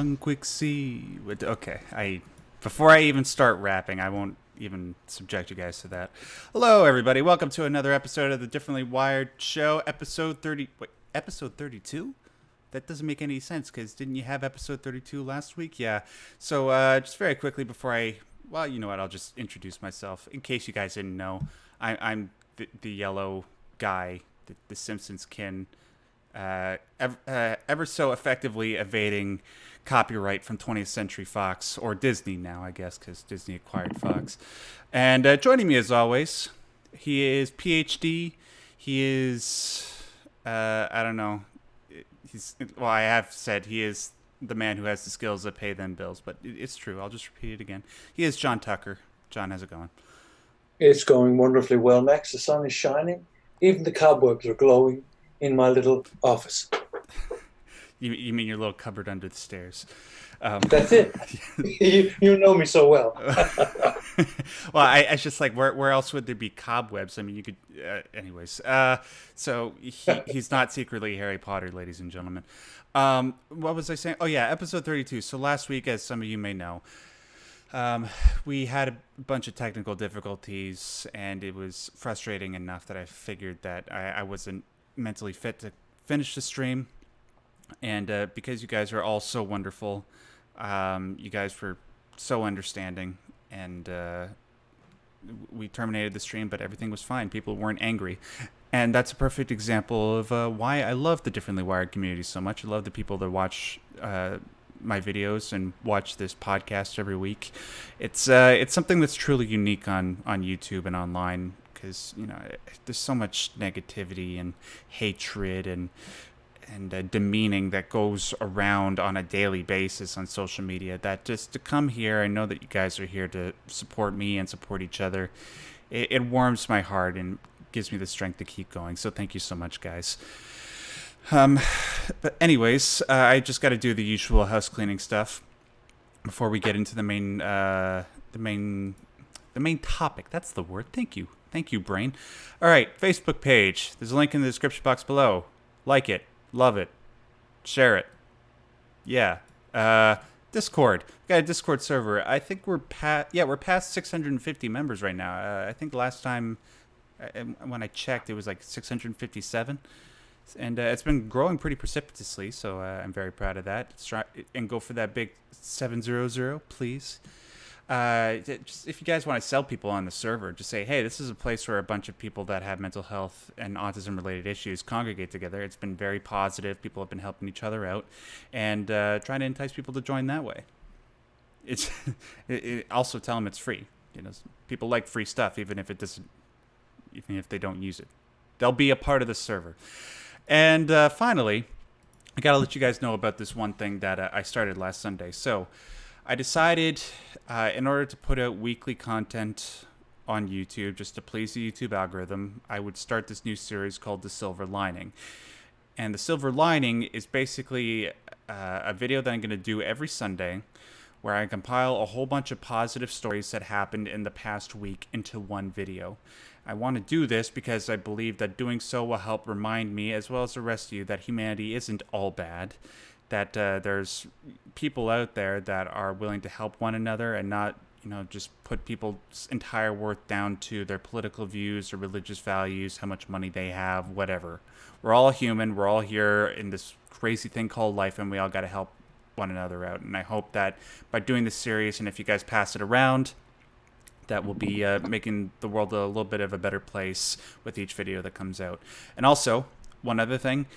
One quick C. Okay, before I even start rapping, I won't even subject you guys to that. Hello, everybody. Welcome to another episode of the Differently Wired Show, episode 30. Wait, episode 32? That doesn't make any sense because didn't you have episode 32 last week? Yeah. So, just very quickly before well, you know what? I'll just introduce myself in case you guys didn't know. I'm the yellow guy, the Simpsons kin, ever so effectively evading copyright from 20th Century Fox, or Disney now, I guess, because Disney acquired Fox. And joining me as always, he is PhD. He is, I don't know. I have said he is the man who has the skills that pay them bills, but it's true. I'll just repeat it again. He is John Tucker. John, how's it going? It's going wonderfully well, Max. The sun is shining. Even the cobwebs are glowing in my little office. You mean your little cupboard under the stairs? That's it. You know me so well. Well, I just like where else would there be cobwebs? I mean, you could, anyways. So he's not secretly Harry Potter, ladies and gentlemen. What was I saying? Oh yeah, episode 32. So last week, as some of you may know, we had a bunch of technical difficulties, and it was frustrating enough that I figured that I wasn't mentally fit to finish the stream. And because you guys are all so wonderful, you guys were so understanding, and we terminated the stream, but everything was fine. People weren't angry. And that's a perfect example of why I love the Differently Wired community so much. I love the people that watch my videos and watch this podcast every week. It's something that's truly unique on YouTube and online, because there's so much negativity and hatred and demeaning that goes around on a daily basis on social media, that just to come here, I know that you guys are here to support me and support each other. It warms my heart and gives me the strength to keep going. So thank you so much, guys. But anyways, I just got to do the usual house cleaning stuff before we get into the main topic. That's the word. Thank you, brain. All right, Facebook page. There's a link in the description box below. Like it. Love it. Share it. Yeah. Discord. We got a Discord server. I think we're past 650 members right now. I think last time when I checked, it was like 657. And it's been growing pretty precipitously, so I'm very proud of that. Let's try and go for that big 700, please. Just if you guys want to sell people on the server, just say, hey, this is a place where a bunch of people that have mental health and autism related issues congregate together. It's been very positive. People have been helping each other out, and trying to entice people to join that way. Also tell them it's free. People like free stuff, even if they don't use it. They'll be a part of the server. And finally, I gotta let you guys know about this one thing that I started last Sunday. So I decided, in order to put out weekly content on YouTube, just to please the YouTube algorithm, I would start this new series called The Silver Lining. And The Silver Lining is basically a video that I'm going to do every Sunday, where I compile a whole bunch of positive stories that happened in the past week into one video. I want to do this because I believe that doing so will help remind me, as well as the rest of you, that humanity isn't all bad. That there's people out there that are willing to help one another and not, just put people's entire worth down to their political views or religious values, how much money they have, whatever. We're all human. We're all here in this crazy thing called life, and we all got to help one another out. And I hope that by doing this series, and if you guys pass it around, that will be making the world a little bit of a better place with each video that comes out. And also, one other thing,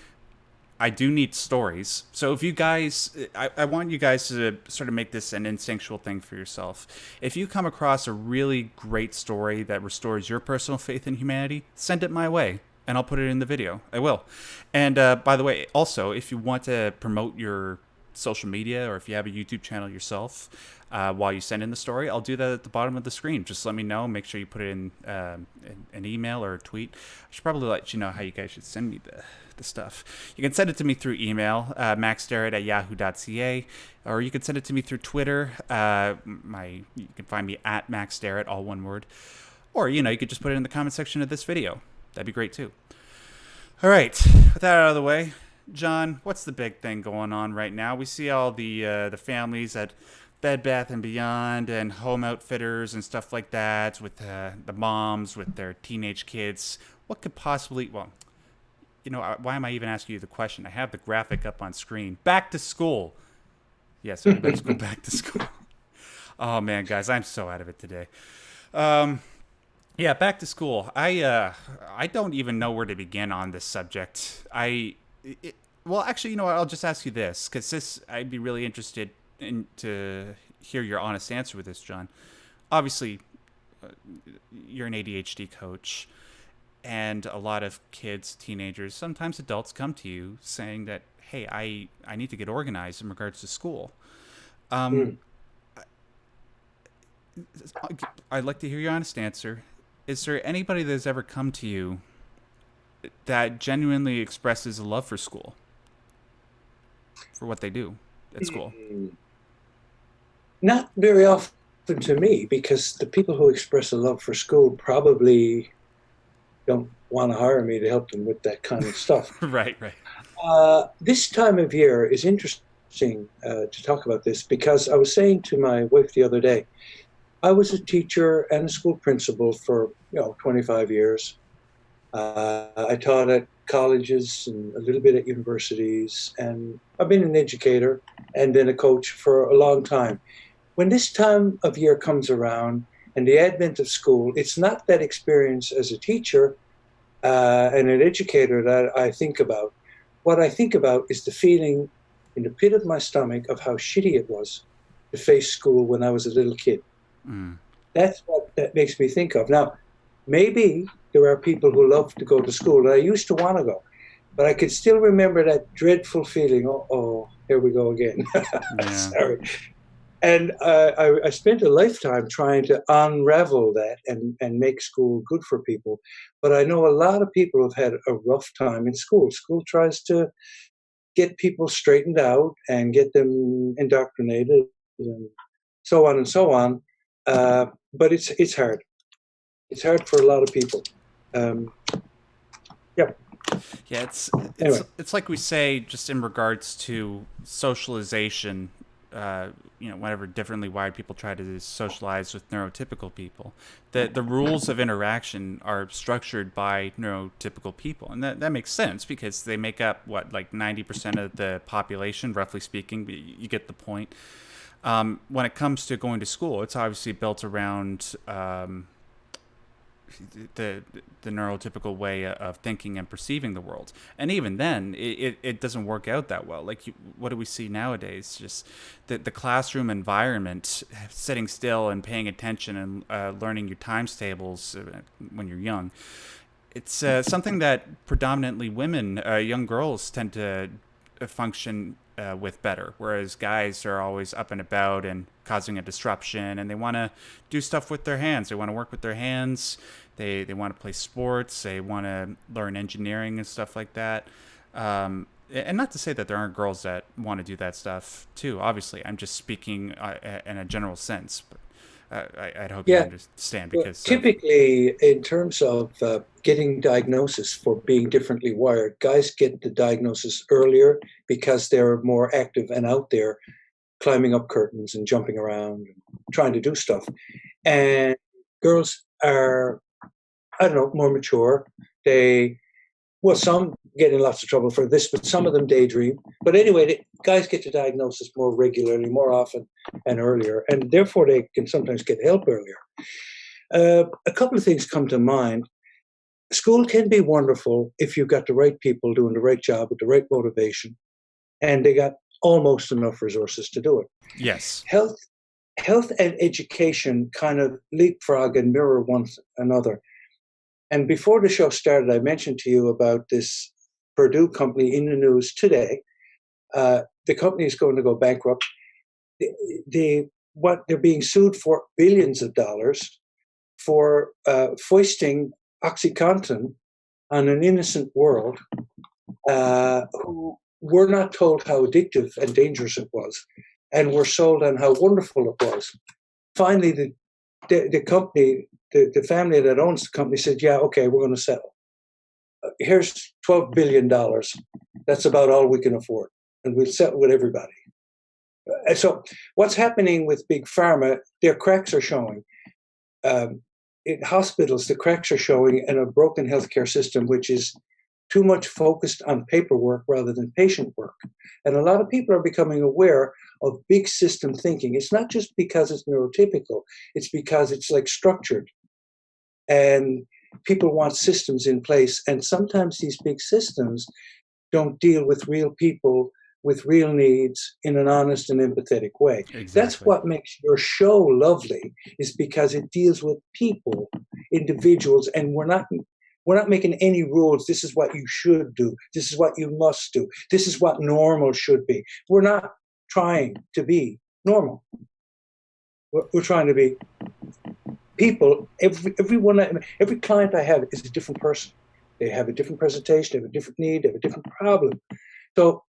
I do need stories. So if you guys, I want you guys to sort of make this an instinctual thing for yourself. If you come across a really great story that restores your personal faith in humanity, send it my way, and I'll put it in the video. I will. And by the way, also, if you want to promote your social media, or if you have a YouTube channel yourself, while you send in the story, I'll do that at the bottom of the screen. Just let me know. Make sure you put it in an email or a tweet. I should probably let you know how you guys should send me the stuff. You can send it to me through email, maxdarrett@yahoo.ca, or you can send it to me through Twitter. You can find me at maxdarrett, all one word. Or, you could just put it in the comment section of this video. That'd be great too. All right, with that out of the way, John, what's the big thing going on right now? We see all the families at Bed Bath and Beyond and Home Outfitters and stuff like that with the moms with their teenage kids. What could possibly well, why am I even asking you the question? I have the graphic up on screen. Back to school. Yes, everybody's going back to school. Oh man, guys, I'm so out of it today. Um, yeah, back to school. I don't even know where to begin on this subject. It, well, actually, you know what? I'll just ask you this because this I'd be really interested in to hear your honest answer with this, John. Obviously, uh, you're an ADHD coach, and a lot of kids, teenagers, sometimes adults come to you saying that, "Hey, I need to get organized in regards to school." Um, Mm. I'd like to hear your honest answer. Is there anybody that's ever come to you that genuinely expresses a love for school, for what they do at school? Mm. Not very often to me, because the people who express a love for school probably don't want to hire me to help them with that kind of stuff. Right, right. This time of year is interesting to talk about this because I was saying to my wife the other day, I was a teacher and a school principal for 25 years. I taught at colleges and a little bit at universities, and I've been an educator and been a coach for a long time. When this time of year comes around and the advent of school, it's not that experience as a teacher and an educator that I think about. What I think about is the feeling in the pit of my stomach of how shitty it was to face school when I was a little kid. Mm. That's what that makes me think of. Now, maybe there are people who love to go to school, and I used to want to go, but I could still remember that dreadful feeling. Oh, here we go again. Yeah. Sorry. And I spent a lifetime trying to unravel that and make school good for people. But I know a lot of people have had a rough time in school. School tries to get people straightened out and get them indoctrinated and so on and so on. But it's hard. It's hard for a lot of people. Um, yeah. Yeah, it's Anyway. it's it's like we say just in regards to socialization. Whenever differently wired people try to socialize with neurotypical people, the rules of interaction are structured by neurotypical people, and that makes sense because they make up what like 90% of the population, roughly speaking. But you get the point. When it comes to going to school, it's obviously built around the the neurotypical way of thinking and perceiving the world. And even then, it doesn't work out that well. Like, what do we see nowadays? Just the classroom environment, sitting still and paying attention and learning your times tables when you're young. It's something that predominantly women, young girls, tend to function with better, whereas guys are always up and about and causing a disruption, and they want to do stuff with their hands. They want to work with their hands. They want to play sports. They want to learn engineering and stuff like that. And not to say that there aren't girls that want to do that stuff too. Obviously, I'm just speaking in a general sense. But I'd hope you Yeah. understand Well, because of typically, in terms of getting diagnosis for being differently wired, guys get the diagnosis earlier because they're more active and out there climbing up curtains and jumping around and trying to do stuff. And girls are, I don't know, more mature. They, well, some get in lots of trouble for this, but some of them daydream. But anyway, guys get the diagnosis more regularly, more often, and earlier. And therefore, they can sometimes get help earlier. A couple of things come to mind. School can be wonderful if you've got the right people doing the right job with the right motivation, and they got almost enough resources to do it. yes, Health, health and education kind of leapfrog and mirror one another. And before the show started, I mentioned to you about this Purdue company in the news today. The company is going to go bankrupt. What they're being sued for billions of dollars for foisting OxyContin on an innocent world who were not told how addictive and dangerous it was, and were sold on how wonderful it was. Finally, the company, the family that owns the company said, yeah, okay, we're going to settle. Here's $12 billion. That's about all we can afford, and we'll settle with everybody. And so, what's happening with big pharma? Their cracks are showing. Um, in hospitals, the cracks are showing in a broken healthcare system, which is too much focused on paperwork rather than patient work. And a lot of people are becoming aware of big system thinking. It's not just because it's neurotypical, it's because it's like structured. And people want systems in place. And sometimes these big systems don't deal with real people with real needs in an honest and empathetic way. That's Exactly. what makes your show lovely, is because it deals with people, individuals, and we're not making any rules. This is what you should do. This is what you must do. This is what normal should be. We're not trying to be normal. We're trying to be people. Every client I have is a different person. They have a different presentation. They have a different need. They have a different problem. So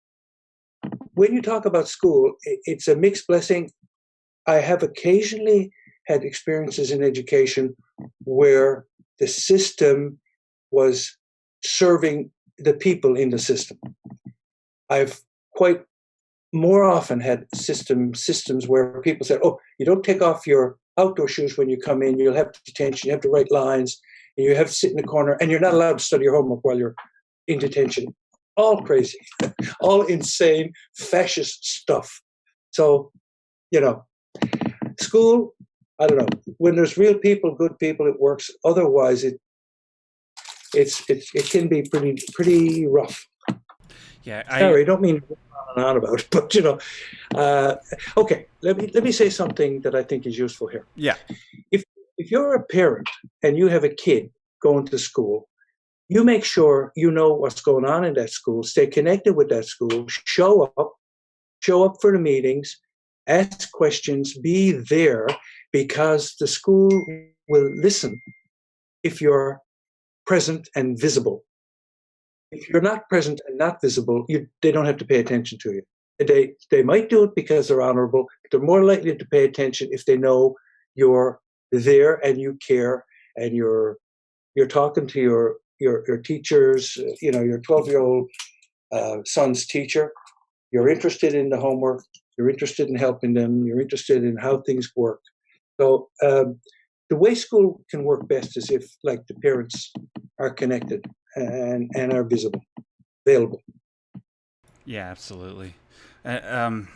when you talk about school, it's a mixed blessing. I have occasionally had experiences in education where the system was serving the people in the system. I've quite more often had systems where people said, "Oh, you don't take off your outdoor shoes when you come in. You'll have detention. You have to write lines, and you have to sit in the corner, and you're not allowed to study your homework while you're in detention." All crazy, all insane, fascist stuff. So, you know, school, I don't know. When there's real people, good people, it works. Otherwise, it can be pretty rough. Yeah, Sorry, I don't mean to go on and on about it, but uh, okay. Let me say something that I think is useful here. yeah, If if you're a parent and you have a kid going to school, you make sure you know what's going on in that school. Stay connected with that school. Show up for the meetings. Ask questions. Be there, because the school will listen if you're present and visible. If you're not present and not visible, they don't have to pay attention to you. They might do it because they're honorable, but they're more likely to pay attention if they know you're there and you care, and you're talking to your teachers, your 12-year-old son's teacher. You're interested in the homework. You're interested in helping them. You're interested in how things work. So the way school can work best is if, like, the parents are connected and are visible, available. yeah, absolutely. Uh, um,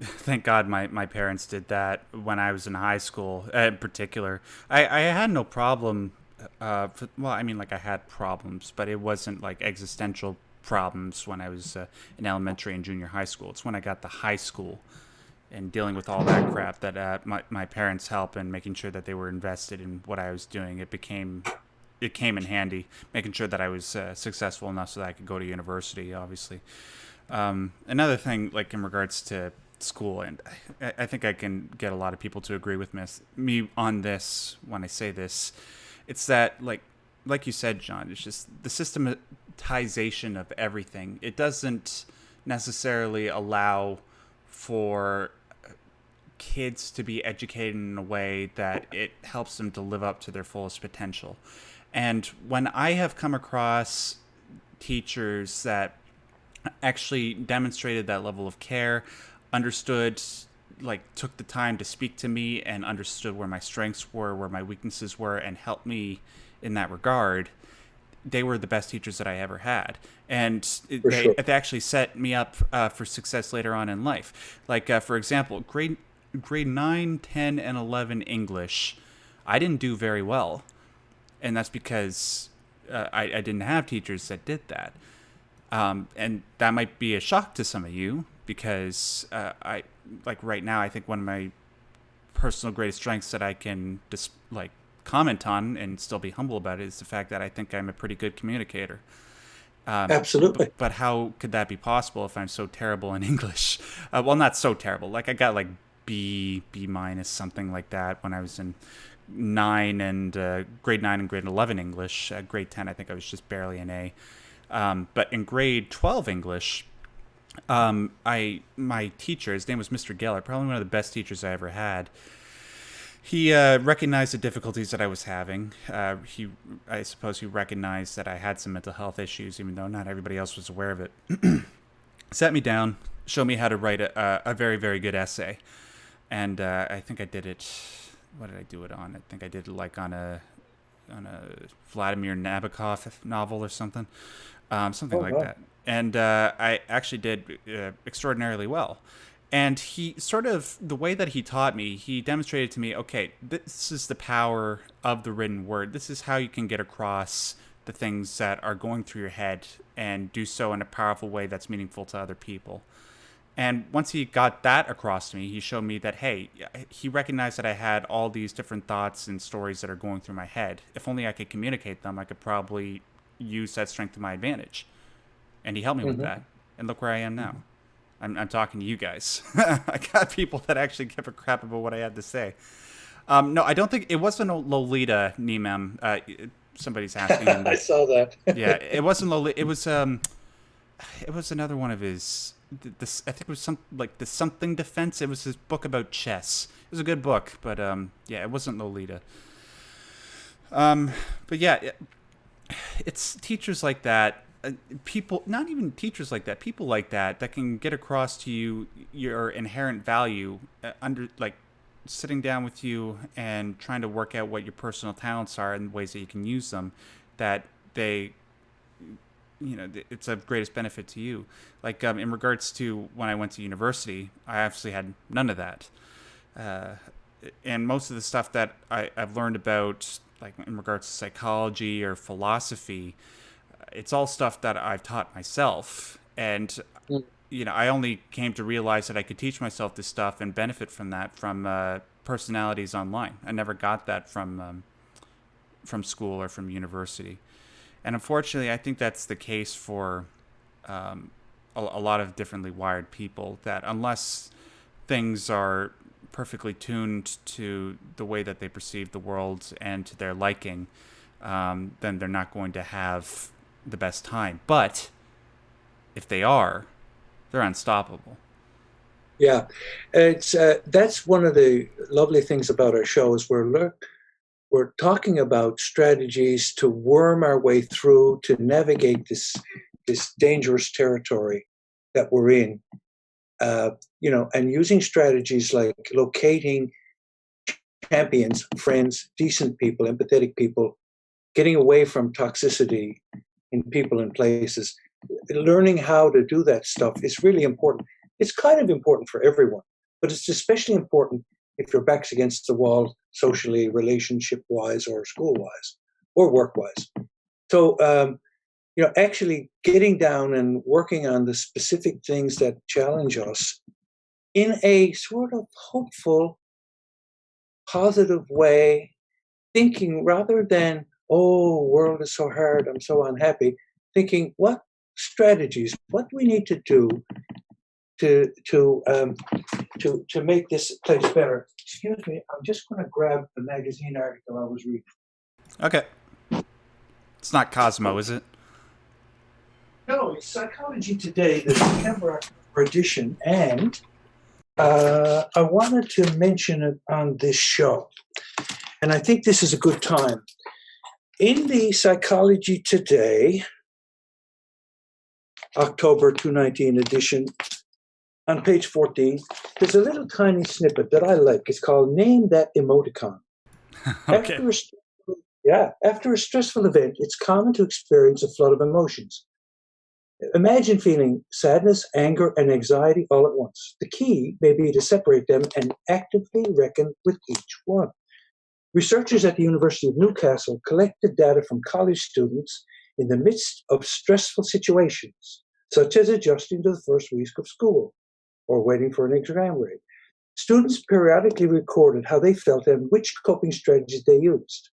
thank God my parents did that when I was in high school, in particular. I had no problem. Well, I mean, like, I had problems, but it wasn't like existential problems when I was in elementary and junior high school. It's when I got to high school and dealing with all that crap that my parents' help and making sure that they were invested in what I was doing. It came in handy, making sure that I was successful enough so that I could go to university, obviously. Another thing, like in regards to school, and I think I can get a lot of people to agree with me on this when I say this. It's that, like you said, John, it's just the systematization of everything. It doesn't necessarily allow for kids to be educated in a way that it helps them to live up to their fullest potential. And when I have come across teachers that actually demonstrated that level of care, understood, like, took the time to speak to me and understood where my strengths were, where my weaknesses were, and helped me in that regard, they were the best teachers that I ever had. And For sure. they actually set me up for success later on in life. Like, for example, grade 9, 10, and 11 English, I didn't do very well. And that's because I didn't have teachers that did that. And that might be a shock to some of you because I like right now I think one of my personal greatest strengths that I can just like comment on and still be humble about it is the fact that I think I'm a pretty good communicator. Absolutely. But how could that be possible if I'm so terrible in English? Well, not so terrible. Like, I got like B minus, something like that when I was in grade 9 and grade 11 English. Grade 10, I think I was just barely an A. But in grade 12 English, my teacher, his name was Mr. Geller, probably one of the best teachers I ever had. He recognized the difficulties that I was having. I suppose, he recognized that I had some mental health issues, even though not everybody else was aware of it. Sat me down, showed me how to write a very, very good essay, and I think I did it. What did I do it on? I think I did it like on a Vladimir Nabokov novel or something, something Oh, like wow. that. And I actually did extraordinarily well. And he sort of, the way that he taught me, he demonstrated to me, okay, this is the power of the written word. This is how you can get across the things that are going through your head and do so in a powerful way that's meaningful to other people. And once he got that across to me, he showed me that, hey, he recognized that I had all these different thoughts and stories that are going through my head. If only I could communicate them, I could probably use that strength to my advantage. And he helped me with Hmm. that. And look where I am now. I'm talking to you guys. I got people that actually give a crap about what I had to say. No, I don't think it wasn't a Lolita Nemem. Somebody's asking in I the. saw that. Yeah, it wasn't Lolita. It was another one of his. This, I think it was some like the something defense. It was his book about chess. It was a good book, but yeah, it wasn't Lolita. Um, but yeah, it's teachers like that, people, not even teachers like that, people like that that can get across to you your inherent value, under like sitting down with you and trying to work out what your personal talents are and ways that you can use them, that they, it's of greatest benefit to you. Like, in regards to when I went to university, I obviously had none of that. uh, and most of the stuff that I've learned about, like in regards to psychology or philosophy, it's all stuff that I've taught myself. And, I only came to realize that I could teach myself this stuff and benefit from that from personalities online. I never got that from school or from university. And unfortunately, I think that's the case for a lot of differently wired people, that unless things are perfectly tuned to the way that they perceive the world and to their liking, then they're not going to have the best time. But if they are, they're unstoppable. Yeah, it's that's one of the lovely things about our show is we're talking about strategies to worm our way through to navigate this dangerous territory that we're in. Uh, and using strategies like locating champions, friends, decent people, empathetic people, getting away from toxicity in people and places. Learning how to do that stuff is really important. It's kind of important for everyone, but it's especially important if your back's against the wall socially, relationship wise, or school wise, or work wise. So, actually getting down and working on the specific things that challenge us in a sort of hopeful, positive way, thinking rather than, oh, world is so hard, I'm so unhappy, thinking what strategies, what do we need to do to to um, to make this place better. Excuse me, I'm just going to grab the magazine article I was reading. Okay. It's not Cosmo, is it? No, it's Psychology Today, the September edition, and I wanted to mention it on this show, and I think this is a good time. In the Psychology Today, October 2019 edition, on page 14, there's a little tiny snippet that I like. It's called Name That Emoticon. Okay. After a, after a stressful event, it's common to experience a flood of emotions. Imagine feeling sadness, anger, and anxiety all at once. The key may be to separate them and actively reckon with each one. Researchers at the University of Newcastle collected data from college students in the midst of stressful situations, such as adjusting to the first week of school or waiting for an exam grade. Students periodically recorded how they felt and which coping strategies they used.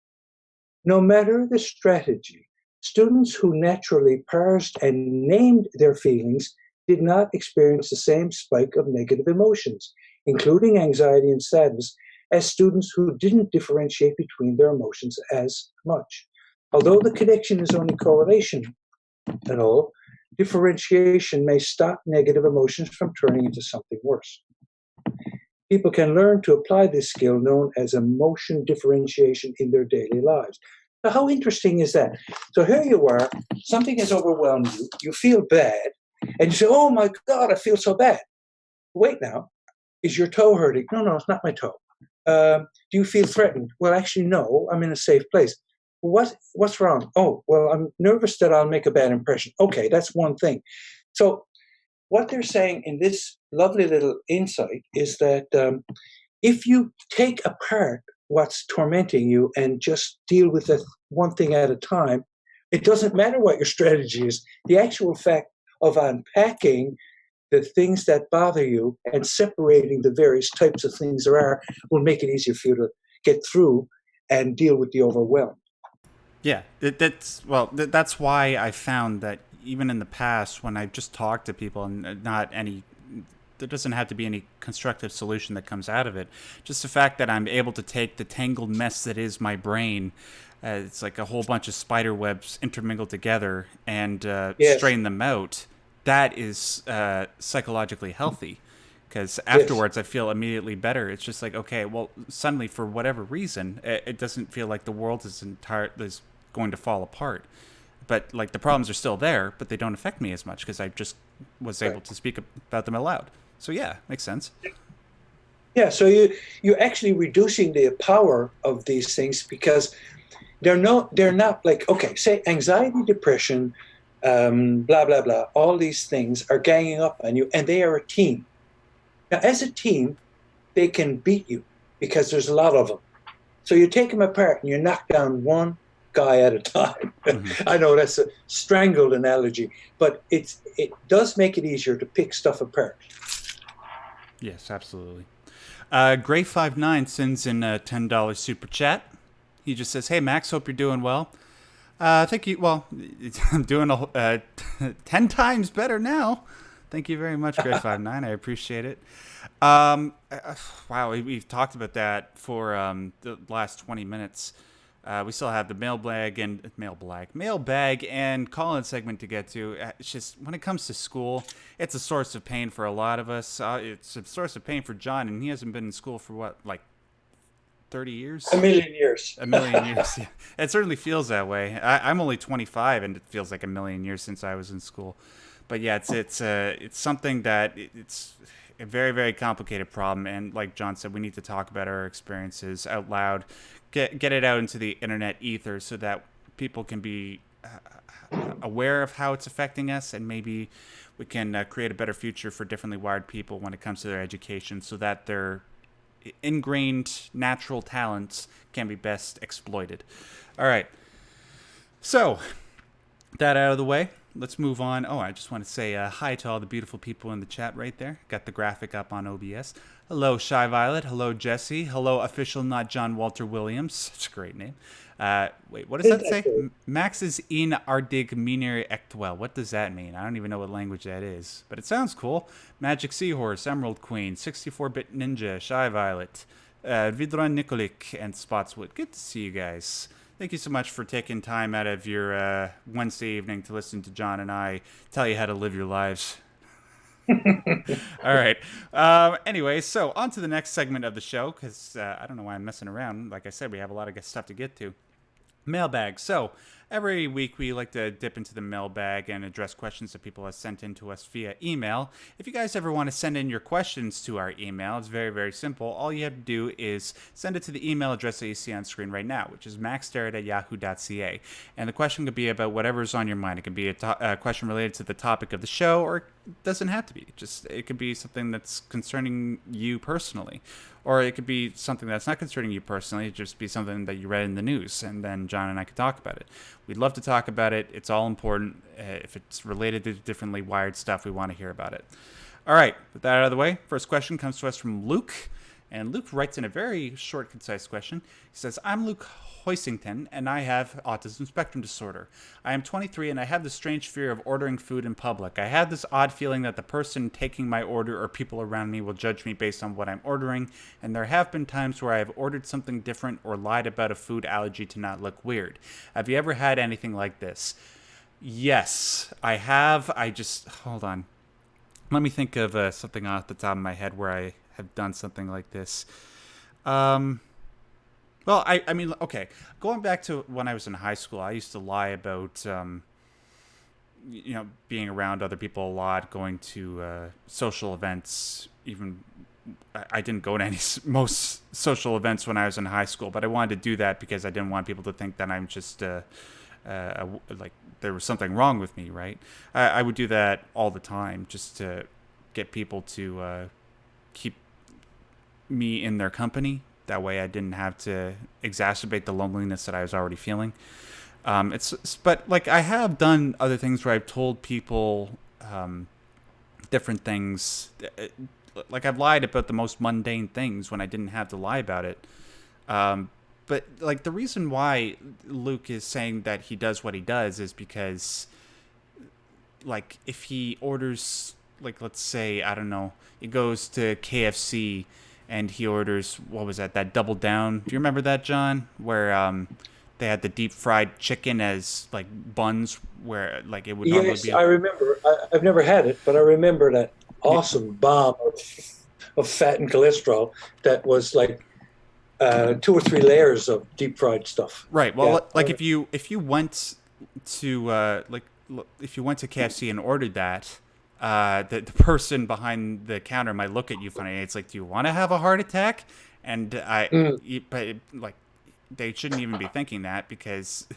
No matter the strategy, students who naturally parsed and named their feelings did not experience the same spike of negative emotions, including anxiety and sadness, as students who didn't differentiate between their emotions as much. Although the connection is only correlation and all, differentiation may stop negative emotions from turning into something worse. people can learn to apply this skill known as emotion differentiation in their daily lives. Now, how interesting is that? So here you are, something has overwhelmed you, you feel bad, and you say, oh my God, I feel so bad. Wait now, is your toe hurting? No, no, it's not my toe. Do you feel threatened? Well, actually, no, I'm in a safe place. What's wrong? Oh, well, I'm nervous that I'll make a bad impression. Okay, that's one thing. So what they're saying in this lovely little insight is that if you take apart what's tormenting you and just deal with it one thing at a time, it doesn't matter what your strategy is. The actual fact of unpacking the things that bother you and separating the various types of things there are will make it easier for you to get through and deal with the overwhelm. Yeah, that's why I found that even in the past when I just talked to people and not any, there doesn't have to be any constructive solution that comes out of it. Just the fact that I'm able to take the tangled mess that is my brain, it's like a whole bunch of spider webs intermingled together, and Yes, strain them out. That is psychologically healthy, because yes, afterwards I feel immediately better. It's just like, okay, well, suddenly for whatever reason, it doesn't feel like the world is going to fall apart. But like the problems are still there, but they don't affect me as much because I just was able right. to speak about them aloud. So yeah, makes sense. Yeah, so you're actually reducing the power of these things because they're not like, okay, say anxiety, depression, blah blah blah, all these things are ganging up on you and they are a team. Now as a team they can beat you because there's a lot of them, so you take them apart and you knock down one guy at a time. Hmm. I know that's a strangled analogy, but it does make it easier to pick stuff apart. Yes, absolutely. Gray59 sends in a $10 super chat. He just says, "Hey Max, hope you're doing well. Thank you. Well, I'm doing 10 times better now. Thank you very much, Gray59. I appreciate it. Wow, we've talked about that for the last 20 minutes. We still have the mailbag and call-in segment to get to. It's just when it comes to school, it's a source of pain for a lot of us. It's a source of pain for John, and he hasn't been in school for what, like 30 A years? million years. A million years. Yeah. It certainly feels that way. I'm only 25, and it feels like a million years since I was in school. But yeah, it's something that it's a very very complicated problem, and like John said, we need to talk about our experiences out loud, get it out into the internet ether, so that people can be aware of how it's affecting us, and maybe we can create a better future for differently wired people when it comes to their education, so that their ingrained natural talents can be best exploited. All right. So, that out of the way, let's move on. Oh, I just want to say hi to all the beautiful people in the chat right there. Got the graphic up on OBS. Hello, Shy Violet. Hello, Jesse. Hello, official not John Walter Williams. Such a great name. Wait, what does Isn't that that say? great? Max is in Ardig Miner Ektwell. What does that mean? I don't even know what language that is, but it sounds cool. Magic Seahorse, Emerald Queen, 64-bit Ninja, Shy Violet, Vidron Nikolik, and Spotswood. Good to see you guys. Thank you so much for taking time out of your Wednesday evening to listen to John and I tell you how to live your lives. All right. Anyway, so on to the next segment of the show, because I don't know why I'm messing around. Like I said, we have a lot of stuff to get to. Mailbag. So every week we like to dip into the mailbag and address questions that people have sent in to us via email. If you guys ever want to send in your questions to our email, it's very, very simple. All you have to do is send it to the email address that you see on screen right now, which is maxstarrett@yahoo.ca. And the question could be about whatever's on your mind. It could be a question related to the topic of the show, or it doesn't have to be. Just it could be something that's concerning you personally, or it could be something that's not concerning you personally. It just be something that you read in the news, and then John and I could talk about it. We'd love to talk about it. It's all important. If it's related to differently wired stuff, we want to hear about it. All right, with that out of the way, first question comes to us from Luke. And Luke writes in a very short, concise question. He says, I'm Luke Hoisington, and I have autism spectrum disorder. I am 23, and I have this strange fear of ordering food in public. I have this odd feeling that the person taking my order or people around me will judge me based on what I'm ordering, and there have been times where I have ordered something different or lied about a food allergy to not look weird. Have you ever had anything like this? Yes, I have. Hold on. Let me think of something off the top of my head where I have done something like this. Um, well, I mean, okay, going back to when I was in high school, I used to lie about being around other people a lot, going to social events. Even I didn't go to any most social events when I was in high school, but I wanted to do that because I didn't want people to think that I'm just like there was something wrong with me, right? I would do that all the time just to get people to keep me in their company. That way, I didn't have to exacerbate the loneliness that I was already feeling. But like I have done other things where I've told people different things. Like I've lied about the most mundane things when I didn't have to lie about it. Um, but like the reason why Luke is saying that he does what he does is because like if he orders, like let's say, I don't know, he goes to KFC and he orders, what was that double down? Do you remember that, John? Where they had the deep fried chicken as like buns, where like it would normally Yes, be. I remember. I've never had it, but I remember that awesome bomb of fat and cholesterol that was like 2 or 3 layers of deep fried stuff. Right. Yeah. Well, like if you went to if you went to KFC and ordered that, the person behind the counter might look at you funny. It's like, do you want to have a heart attack? And Mm, like they shouldn't even be thinking that because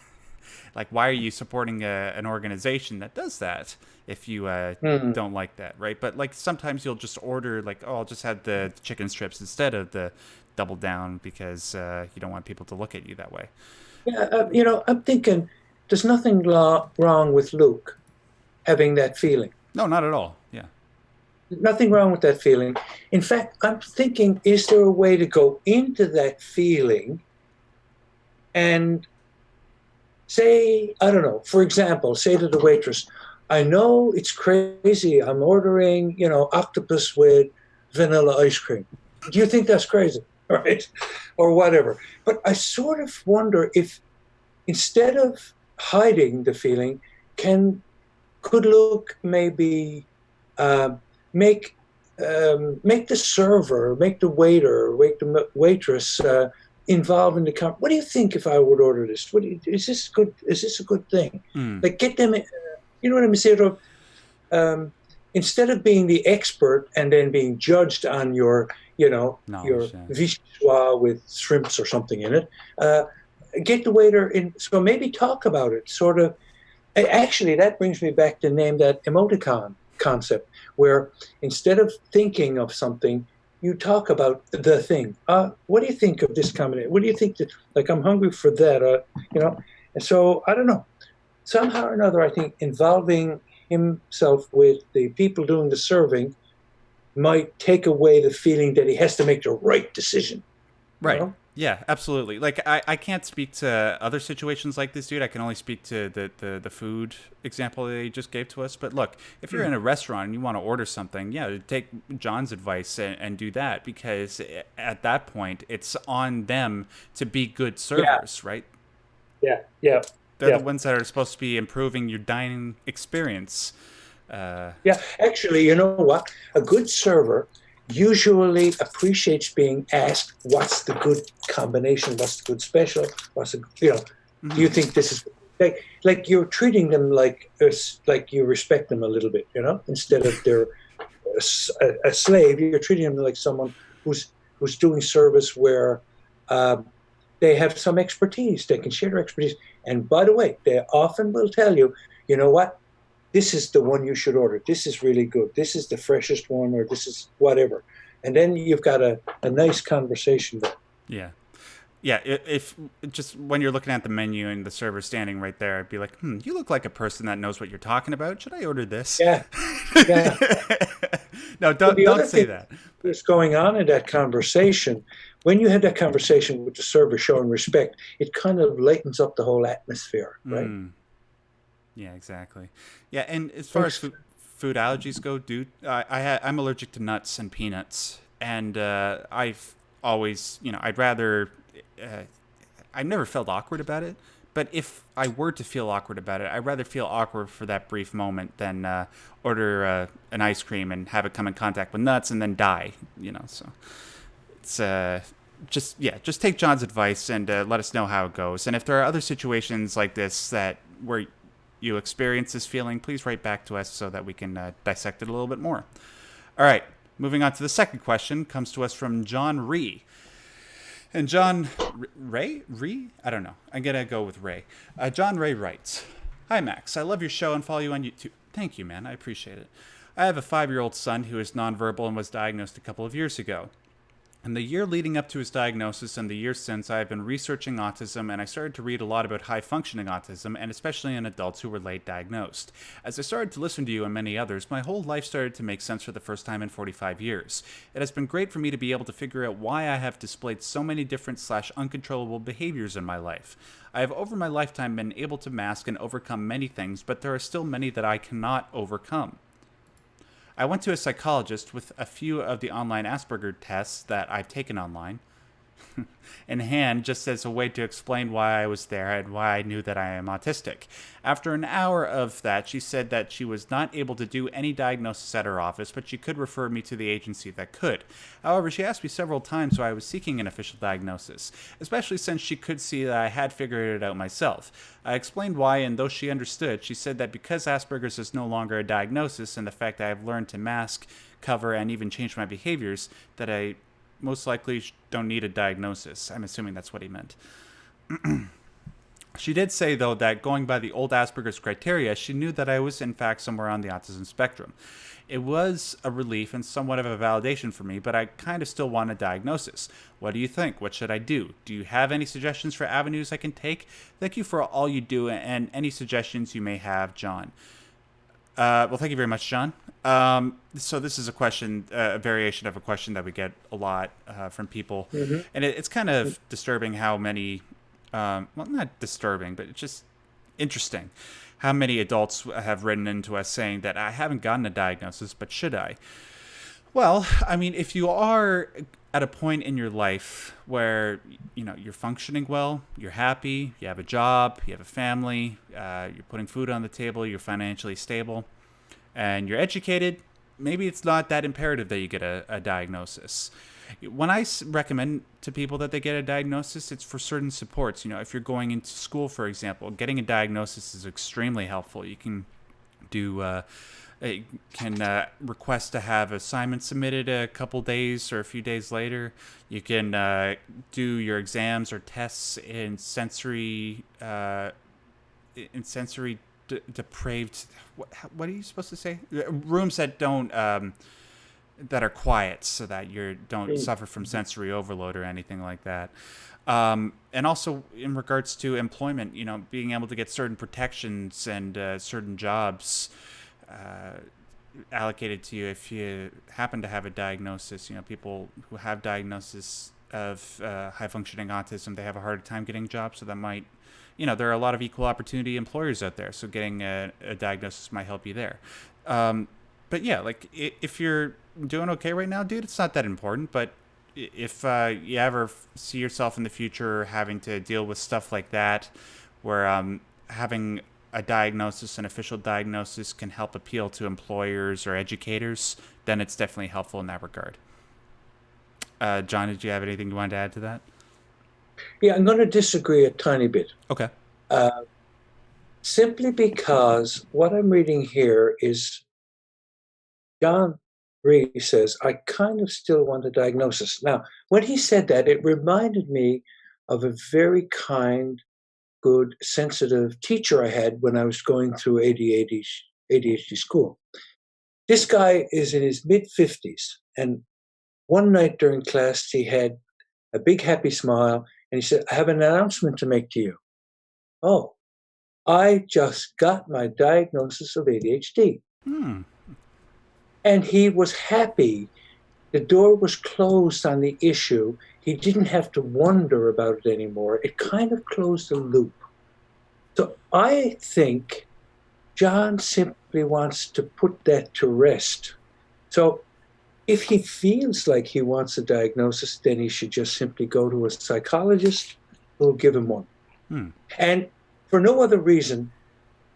like why are you supporting an organization that does that if you mm. don't like that, right? But like sometimes you'll just order like, oh, I'll just have the chicken strips instead of the double down because you don't want people to look at you that way. Yeah, I'm thinking there's nothing wrong with Luke having that feeling. No, not at all. Yeah. Nothing wrong with that feeling. In fact, I'm thinking, is there a way to go into that feeling and say, I don't know, for example, say to the waitress, I know it's crazy. I'm ordering, octopus with vanilla ice cream. Do you think that's crazy? Right? Or whatever. But I sort of wonder if instead of hiding the feeling, could Luke maybe uh, make make the server, make the waiter, make the waitress involved in the what do you think if I would order this? Is this good? Is this a good thing? Mm. Like get them, you know what I'm saying? Sort of, instead of being the expert and then being judged on your Knowledge. Yeah. vichyssoise with shrimps or something in it, get the waiter in. So maybe talk about it, sort of. Actually, that brings me back to name that emoticon concept, where instead of thinking of something, you talk about the thing. What do you think of this combination? What do you think that, like, I'm hungry for that, you know? And so, I don't know. Somehow or another, I think involving himself with the people doing the serving might take away the feeling that he has to make the right decision, you Right. know? Yeah, absolutely. Like I can't speak to other situations like this, dude. I can only speak to the food example that he just gave to us. But look, if you're in a restaurant and you want to order something, yeah, take John's advice and do that because at that point it's on them to be good Yeah, servers, right? yeah, yeah, They're the yeah. ones that are supposed to be improving your dining experience. Uh, Yeah, actually, you know what? A good server usually appreciates being asked, "What's the good combination? What's the good special? What's the Do you mhm. think this is like you're treating them like you respect them a little bit, instead of they're a slave. You're treating them like someone who's doing service where um, they have some expertise. They can share their expertise. And by the way, they often will tell you, you know what? This is the one you should order. This is really good. This is the freshest one, or this is whatever. And then you've got a nice conversation there. Yeah. Yeah, if just when you're looking at the menu and the server standing right there, I'd be like, you look like a person that knows what you're talking about. Should I order this? Yeah, yeah. No, But the don't other say thing that. But that's going on in that conversation, when you have that conversation with the server showing respect, it kind of lightens up the whole atmosphere, right? yeah, exactly. Yeah, and as far as Thanks. food allergies go, dude, I'm allergic to nuts and peanuts, and I've always, I'd rather. Uh, I never felt awkward about it, But if I were to feel awkward about it, I'd rather feel awkward for that brief moment than order an ice cream and have it come in contact with nuts and then die. So it's just take John's advice and let us know how it goes. And if there are other situations like this that where you experience this feeling, please write back to us so that we can dissect it a little bit more. All right, moving on to the second question, comes to us from John Ree. And John Ray? I don't know. I'm going to go with Ray. John Ray writes, "Hi, Max. I love your show and follow you on YouTube." Thank you, man. I appreciate it. "I have a 5-year-old son who is nonverbal and was diagnosed a couple of years ago. In the year leading up to his diagnosis and the years since, I have been researching autism, and I started to read a lot about high-functioning autism, and especially in adults who were late diagnosed. As I started to listen to you and many others, my whole life started to make sense for the first time in 45 years. It has been great for me to be able to figure out why I have displayed so many different / uncontrollable behaviors in my life. I have over my lifetime been able to mask and overcome many things, but there are still many that I cannot overcome. I went to a psychologist with a few of the online Asperger tests that I've taken online in hand, just as a way to explain why I was there and why I knew that I am autistic. After an hour of that, she said that she was not able to do any diagnosis at her office, but she could refer me to the agency that could. However, she asked me several times why I was seeking an official diagnosis, especially since she could see that I had figured it out myself. I explained why, and though she understood, she said that because Asperger's is no longer a diagnosis and the fact that I have learned to mask, cover, and even change my behaviors, that I most likely don't need a diagnosis. I'm assuming that's what he meant. She did say, though, that going by the old Asperger's criteria, she knew that I was, in fact, somewhere on the autism spectrum. It was a relief and somewhat of a validation for me, but I kind of still want a diagnosis. What do you think? What should I do? Do you have any suggestions for avenues I can take? Thank you for all you do and any suggestions you may have, John. Well, thank you very much, John. So this is a question, a variation of a question that we get a lot from people, and it's kind of disturbing how many, well, not disturbing, but it's just interesting how many adults have written into us saying that I haven't gotten a diagnosis, but should I? Well, I mean, if you are at a point in your life where you're functioning well, you're happy, you have a job, you have a family, you're putting food on the table, you're financially stable, and you're educated, maybe it's not that imperative that you get a diagnosis. When I recommend to people that they get a diagnosis, it's for certain supports. If you're going into school, for example, getting a diagnosis is extremely helpful. You can do request to have assignments submitted a couple days or a few days later. You can do your exams or tests in sensory depraved. What are you supposed to say? Rooms that don't that are quiet, so that you don't suffer from sensory overload or anything like that. And also in regards to employment, being able to get certain protections and certain jobs allocated to you if you happen to have a diagnosis. People who have diagnosis of high-functioning autism, they have a harder time getting jobs, so that might, there are a lot of equal opportunity employers out there, so getting a diagnosis might help you there. But yeah, like if you're doing okay right now, dude, it's not that important, but if you ever see yourself in the future having to deal with stuff like that, where having a diagnosis, an official diagnosis, can help appeal to employers or educators, then it's definitely helpful in that regard. John, did you have anything you wanted to add to that? Yeah, I'm going to disagree a tiny bit. Okay. Simply because what I'm reading here is John Rhee says, I kind of still want a diagnosis. Now, when he said that, it reminded me of a very good, sensitive teacher I had when I was going through ADHD school. This guy is in his mid-50s, and one night during class, he had a big happy smile, and he said, I have an announcement to make to you. Oh, I just got my diagnosis of ADHD. And he was happy. The door was closed on the issue. He didn't have to wonder about it anymore. It kind of closed the loop. So I think John simply wants to put that to rest. So if he feels like he wants a diagnosis, then he should just simply go to a psychologist who will give him one. And for no other reason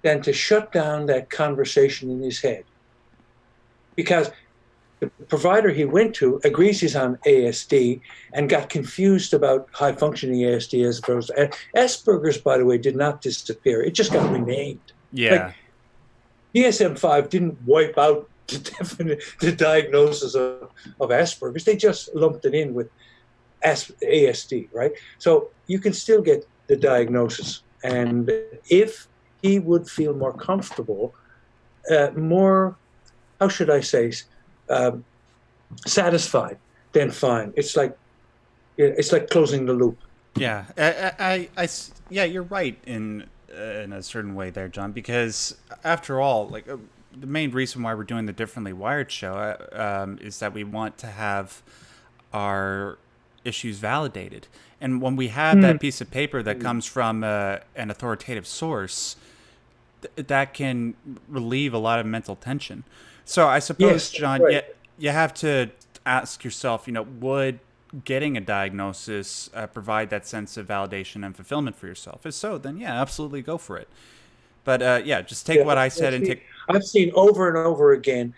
than to shut down that conversation in his head. Because the provider he went to agrees he's on ASD and got confused about high functioning ASD as opposed to Asperger's, by the way, did not disappear. It just got renamed. Yeah. Like DSM-5 didn't wipe out the diagnosis of Asperger's. They just lumped it in with ASD, right? So you can still get the diagnosis. And if he would feel more comfortable, more, how should I say, satisfied, then fine. It's like closing the loop. Yeah, yeah, you're right in a certain way there, John. Because after all, like the main reason why we're doing the Differently Wired show is that we want to have our issues validated, and when we have that piece of paper that comes from an authoritative source, that can relieve a lot of mental tension. So I suppose, Yes, John, right. you have to ask yourself, would getting a diagnosis provide that sense of validation and fulfillment for yourself? If so, then yeah, absolutely go for it. But yeah, just take what I said and take. I've seen over and over again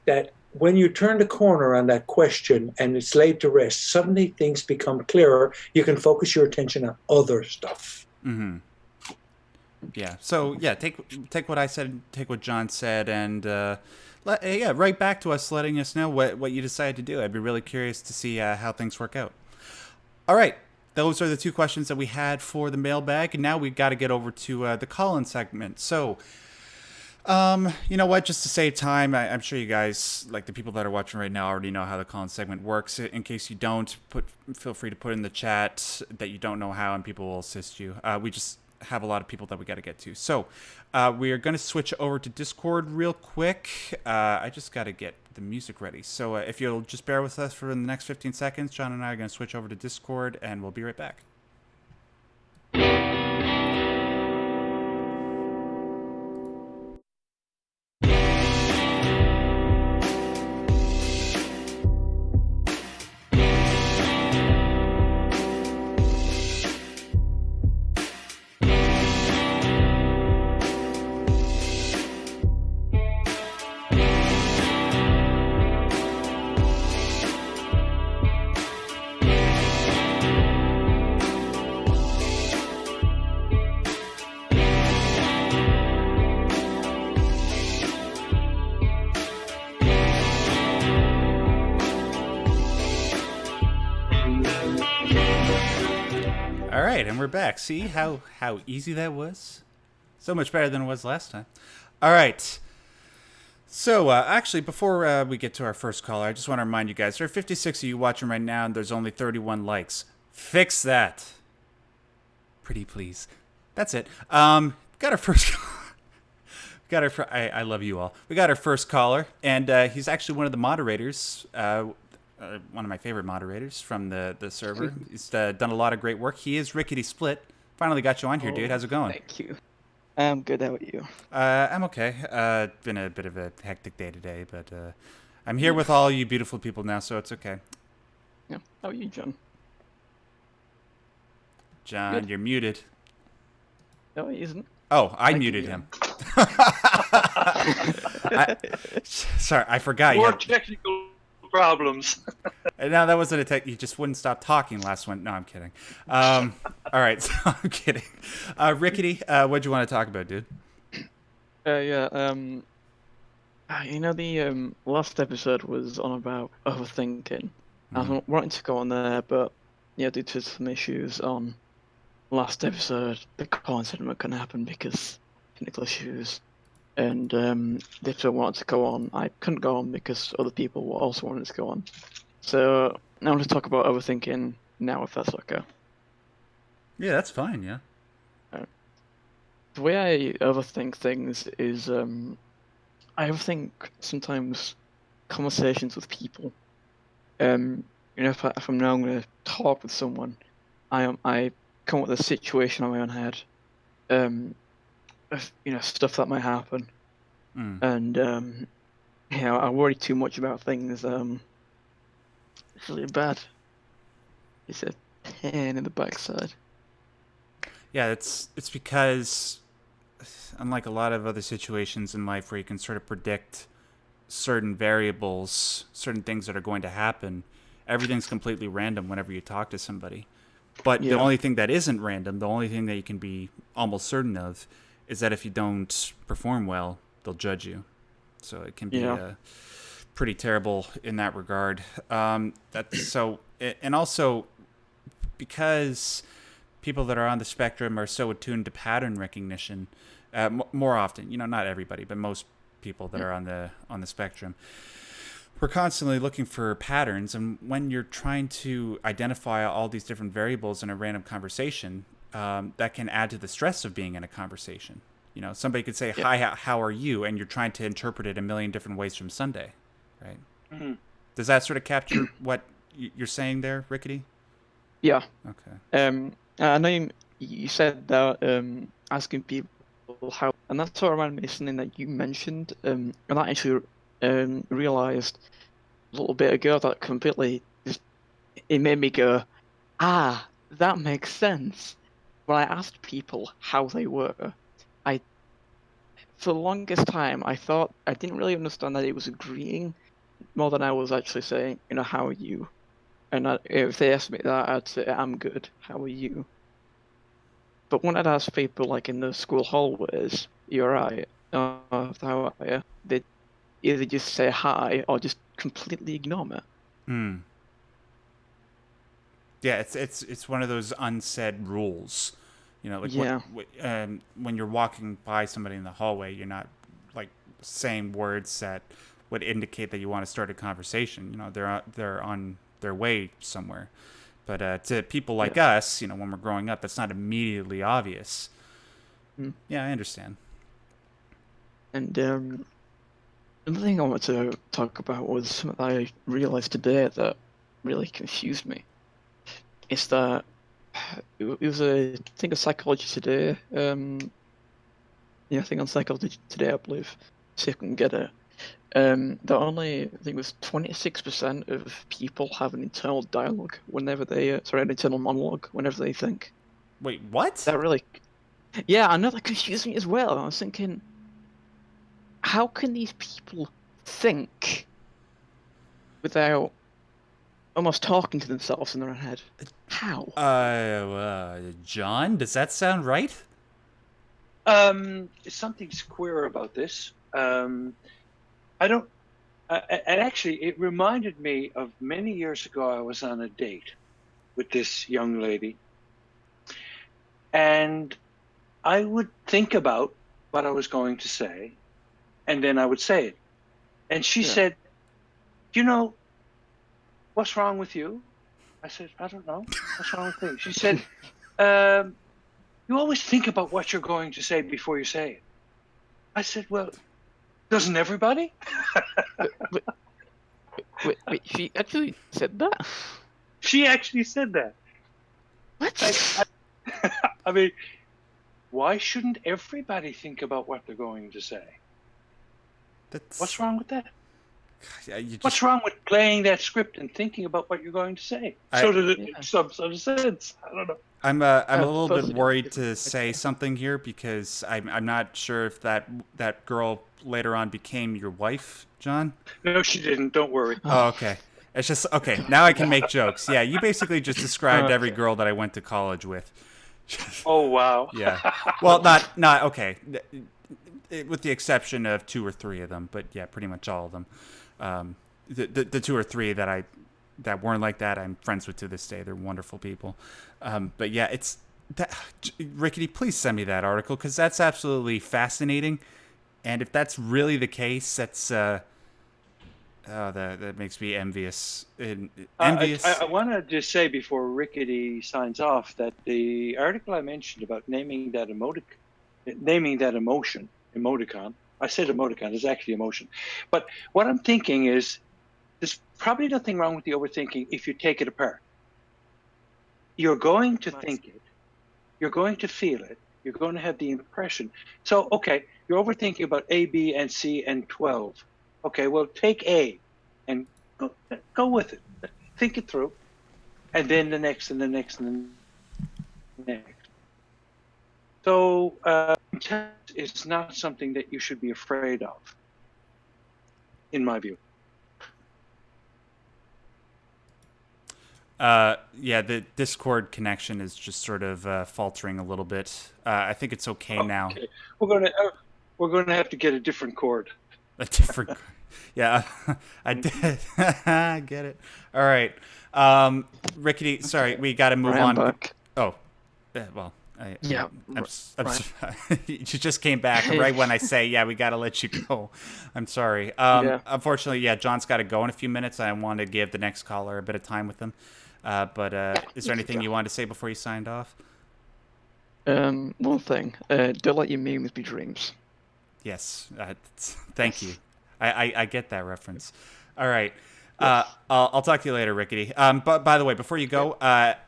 that when you turn the corner on that question and it's laid to rest, suddenly things become clearer. You can focus your attention on other stuff. Mm-hmm. Yeah. So yeah, take what I said, take what John said, and write back to us, letting us know what you decided to do. I'd be really curious to see how things work out. All right. Those are the two questions that we had for the mailbag, and now we've got to get over to the call-in segment. So, you know what? Just to save time, I'm sure you guys, like the people that are watching right now, already know how the call-in segment works. In case you don't, feel free to put in the chat that you don't know how, and people will assist you. We just have a lot of people that we got to get to. So we are going to switch over to Discord real quick. I just got to get the music ready. So if you'll just bear with us for the next 15 seconds, John and I are going to switch over to Discord, and we'll be right back. All right, and we're back. See how easy that was? So much better than it was last time. All right. So, actually, before we get to our first caller, I just want to remind you guys, there are 56 of you watching right now, and there's only 31 likes. Fix that. Pretty please. That's it. Got our first I love you all. We got our first caller, and he's actually one of the moderators, one of my favorite moderators from the server. He's done a lot of great work. He is Rickety Split. Finally got you on here, dude. How's it going? Thank you. I'm good. How are you? I'm okay. Been a bit of a hectic day today, but I'm here with all you beautiful people now, so it's okay. Yeah. How are you, John? John, Good. You're muted. No, he isn't. Oh, I muted him. Sorry, I forgot. More technical problems. And now that wasn't a tech. You just wouldn't stop talking last one. No, I'm kidding. All right, so I'm kidding. Rickety, what'd you want to talk about, dude? The last episode was on about overthinking. I was wanting to go on there, but due to some issues on last episode, the call incident couldn't happen because technical issues. And the episode wanted to go on. I couldn't go on because other people also wanted to go on. So now I want to talk about overthinking now, if that's okay. Yeah, that's fine. Yeah. The way I overthink things is I overthink sometimes conversations with people. If I'm now going to talk with someone, I come up with a situation on my own head. Stuff that might happen, and I worry too much about things. It's really bad. It's a pain in the backside. Yeah, it's because unlike a lot of other situations in life where you can sort of predict certain variables, certain things that are going to happen, everything's completely random whenever you talk to somebody. But the Yeah. only thing that isn't random, the only thing that you can be almost certain of, is that if you don't perform well, they'll judge you. So it can be Yeah. pretty terrible in that regard. And also because people that are on the spectrum are so attuned to pattern recognition, more often, not everybody, but most people that are on the spectrum, we're constantly looking for patterns. And when you're trying to identify all these different variables in a random conversation, that can add to the stress of being in a conversation. Somebody could say, Yeah. "Hi, how are you?" and you're trying to interpret it a million different ways from Sunday, right? Mhm. Does that sort of capture what you're saying there, Rickety? Yeah. Okay. I know you said that asking people how, and that sort of reminded me of something that you mentioned, and I actually realized a little bit ago that completely it made me go, that makes sense. When I asked people how they were, I for the longest time I thought I didn't really understand that it was agreeing more than I was actually saying, how are you? And if they asked me that, I'd say I'm good. How are you? But when I'd ask people like in the school hallways, "You're right, how are you?" They'd either just say hi or just completely ignore me. Hmm. Yeah, it's one of those unsaid rules. Like Yeah. when you're walking by somebody in the hallway, you're not like saying words that would indicate that you want to start a conversation. They're on their way somewhere. But to people like Yeah. us, when we're growing up, that's not immediately obvious. Mm. Yeah, I understand. And another thing I wanted to talk about was something that I realized today that really confused me. Is that it was I think, a Psychology Today, thing on Psychology Today, I believe. See if I can get it. That only, I think it was 26% of people have an internal dialogue whenever they, an internal monologue whenever they think. Wait, what? That really, yeah, I know that confused me as well. I was thinking, how can these people think without almost talking to themselves in their own head? How? John, does that sound right? Something's queer about this. I don't. And actually, it reminded me of many years ago. I was on a date with this young lady, and I would think about what I was going to say, and then I would say it. And she Yeah. said, "What's wrong with you?" I said, "I don't know. What's wrong with me?" She said, "You always think about what you're going to say before you say it." I said, "Well, doesn't everybody?" Wait, she actually said that? She actually said that. What? I mean, why shouldn't everybody think about what they're going to say? That's What's wrong with that? Yeah, you just. What's wrong with playing that script and thinking about what you're going to say? So that it makes some sort of sense. I don't know. I'm a little bit Personally, worried to say something here because I'm not sure if that girl later on became your wife, John. No, she didn't. Don't worry. Oh, okay. It's just okay. Now I can make jokes. Yeah, you basically just described every girl that I went to college with. Oh, wow. Yeah. Well, not okay, with the exception of 2 or 3 of them, but yeah, pretty much all of them. The 2 or 3 that weren't like that, I'm friends with to this day. They're wonderful people. But yeah, it's that. Rickety, please send me that article because that's absolutely fascinating. And if that's really the case, that's that makes me envious. Envious. I want to just say before Rickety signs off that the article I mentioned about naming that emotion, emoticon. I said emoticon is actually emotion. But what I'm thinking is there's probably nothing wrong with the overthinking if you take it apart. You're going to think it. You're going to feel it. You're going to have the impression. So, okay, you're overthinking about A, B, and C, and 12. Okay, well, take A and go with it. Think it through. And then the next, and the next, and the next. So intent is not something that you should be afraid of, in my view. Yeah, the Discord connection is just sort of faltering a little bit. I think it's okay now. Okay, we're going to have to get a different cord. A different, yeah, I did. I get it. All right, Rickety. Sorry, we got to move Right, I'm on. back. Oh, well, Yeah, right. you just came back right when I say, yeah, we got to let you go. I'm sorry. Yeah. Unfortunately, yeah, John's got to go in a few minutes. I want to give the next caller a bit of time with them. But is there anything you wanted to say before you signed off? One thing. Don't let your memes be dreams. Yes. Thank you. I get that reference. All right. Yes. I'll talk to you later, Rickety. But by the way, before you go,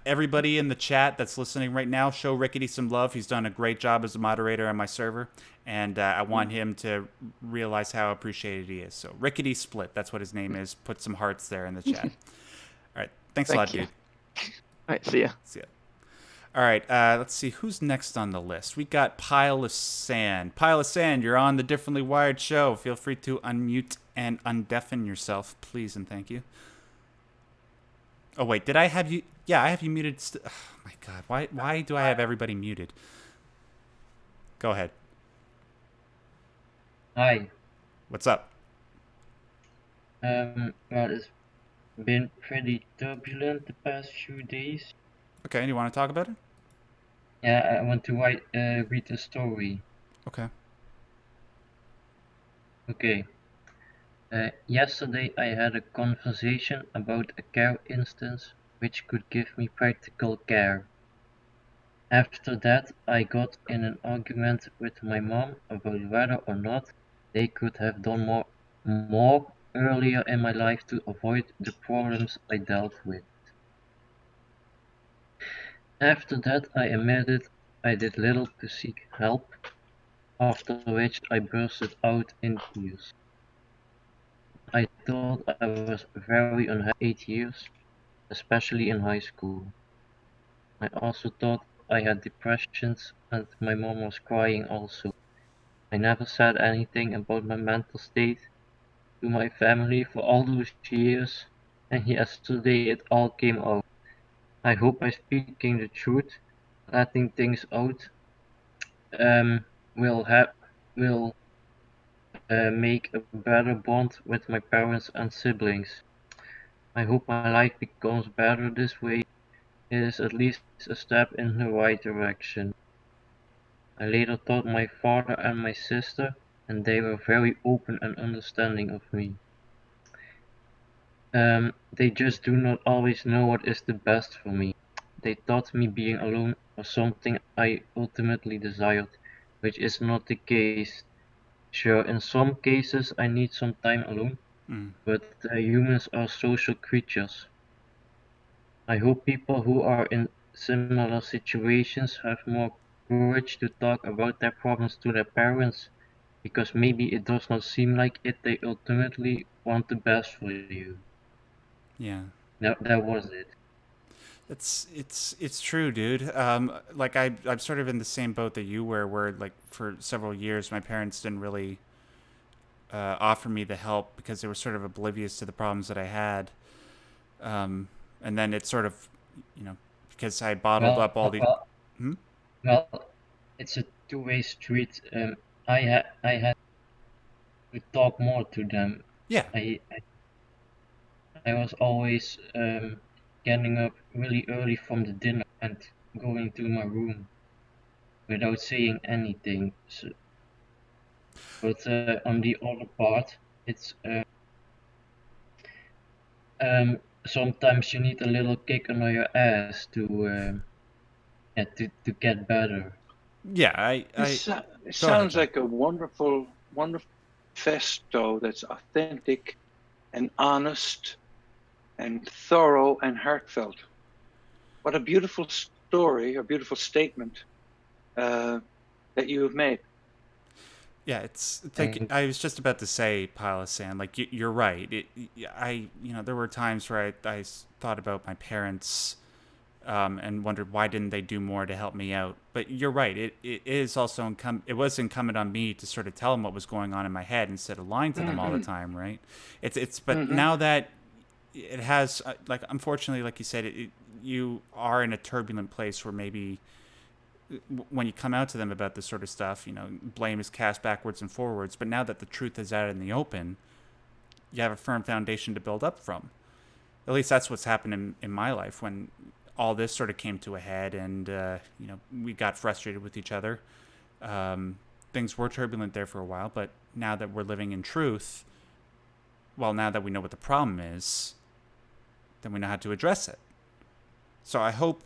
everybody in the chat that's listening right now, show Rickety some love. He's done a great job as a moderator on my server, and I want him to realize how appreciated he is. So Rickety Split, that's what his name is. Put some hearts there in the chat. All right. Thanks a lot, Thank you. dude. All right, see ya. See ya. All right, let's see who's next on the list. We got Pile of Sand. Pile of Sand, you're on the Differently Wired show. Feel free to unmute and undeafen yourself, please and thank you. Oh wait, did I have you? Yeah, I have you muted. Oh my God, why do I have everybody muted? Go ahead. Hi. What's up? Well, it's been pretty turbulent the past few days. Okay, you want to talk about it? Yeah, I want to read a story. Okay. Okay. Yesterday I had a conversation about a care instance which could give me practical care. After that, I got in an argument with my mom about whether or not they could have done more earlier in my life to avoid the problems I dealt with. After that, I admitted I did little to seek help, after which I bursted out in tears. I thought I was very unhappy for 8 years, especially in high school. I also thought I had depressions and my mom was crying also. I never said anything about my mental state to my family for all those years, and yesterday it all came out. I hope by speaking the truth, letting things out, will make a better bond with my parents and siblings. I hope my life becomes better this way. It is at least a step in the right direction. I later told my father and my sister, and they were very open and understanding of me. They just do not always know what is the best for me. They thought me being alone was something I ultimately desired, which is not the case. Sure, in some cases I need some time alone, but humans are social creatures. I hope people who are in similar situations have more courage to talk about their problems to their parents, because maybe it does not seem like it they ultimately want the best for you. Yeah. That was it. It's true, dude. Like I'm sort of in the same boat that you were, where like for several years my parents didn't really offer me the help because they were sort of oblivious to the problems that I had. And then it's sort of, because I bottled up all the. Well, it's a two-way street. I had to talk more to them. Yeah. I was always getting up really early from the dinner and going to my room without saying anything. So, but on the other part, it's sometimes you need a little kick under your ass to get better. Yeah, It sounds like a wonderful manifesto that's authentic and honest and thorough and heartfelt. What a beautiful story, a beautiful statement that you have made. Yeah, it's like I was just about to say, Pile of Sand. Like you're right. There were times where I thought about my parents and wondered why didn't they do more to help me out. But you're right. It is also it was incumbent on me to sort of tell them what was going on in my head instead of lying to them all the time, right? But now that it has, like, unfortunately, like you said, you are in a turbulent place where maybe when you come out to them about this sort of stuff, blame is cast backwards and forwards. But now that the truth is out in the open, you have a firm foundation to build up from. At least that's what's happened in my life when all this sort of came to a head, and we got frustrated with each other. Things were turbulent there for a while, but now that we're living in truth, now that we know what the problem is, then we know how to address it. So I hope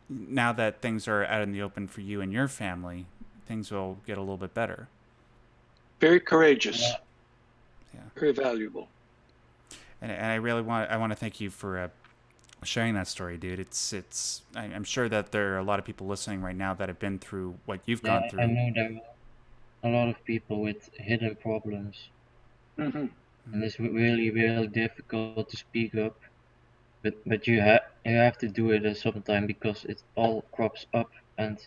now that things are out in the open for you and your family, things will get a little bit better. Very courageous. Yeah. Very valuable. And I want to thank you for sharing that story, dude. I'm sure that there are a lot of people listening right now that have been through what you've gone through. I know there are a lot of people with hidden problems, and it's really, really difficult to speak up. But you have to do it at some time because it all crops up and.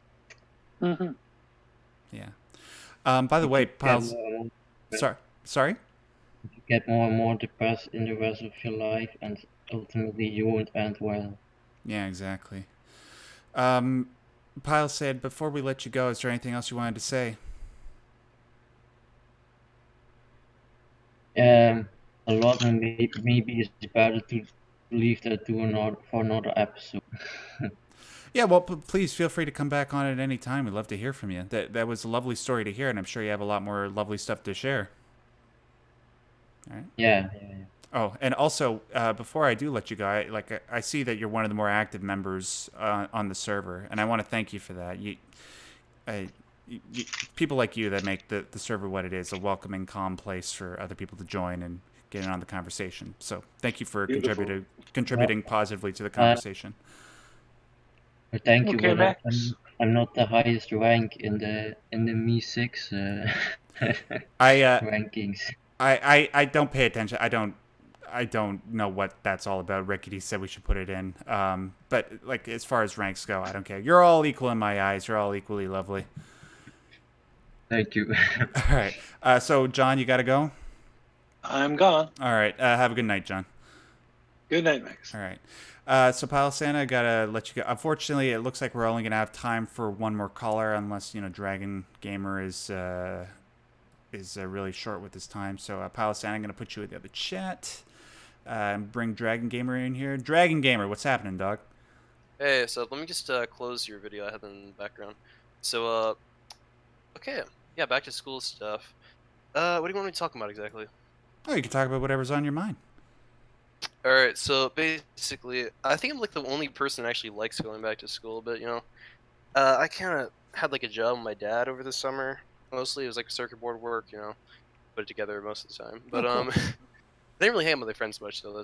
Yeah. By the way, Piles. Sorry. You get more and more depressed in the rest of your life, and ultimately you won't end well. Yeah, exactly. Piles said, before we let you go, is there anything else you wanted to say? A lot, and maybe it's better to leave that for another episode. Yeah, well, please feel free to come back on at any time. We'd love to hear from you. That was a lovely story to hear, and I'm sure you have a lot more lovely stuff to share. All right. Yeah. Oh, and also, before I do let you go, I see that you're one of the more active members on the server, and I want to thank you for that. People like you that make the server what it is, a welcoming, calm place for other people to join and get in on the conversation. So thank you for contributing positively to the conversation. Thank you, Okay, but Max. I'm not the highest rank in the Me6 rankings. I don't pay attention. I don't know what that's all about. Rickety said we should put it in. But like as far as ranks go, I don't care. You're all equal in my eyes. You're all equally lovely. Thank you. All right. So John, you got to go. I'm gone. All right. Have a good night, John. Good night, Max. All right. So Palo Santa, I gotta let you go. Unfortunately, it looks like we're only gonna have time for one more caller, unless Dragon Gamer is really short with his time. So Palo Santa, I'm gonna put you in the other chat. Bring Dragon Gamer in here. Dragon Gamer, what's happening, dog? Hey, so let me just close your video I have in the background. So, okay, yeah, back to school stuff. What do you want me to talk about exactly? Oh, you can talk about whatever's on your mind. Alright, so basically, I think I'm like the only person that actually likes going back to school, but I kind of had like a job with my dad over the summer. Mostly it was like circuit board work, put it together most of the time. But cool. I didn't really hang out with my friends much, so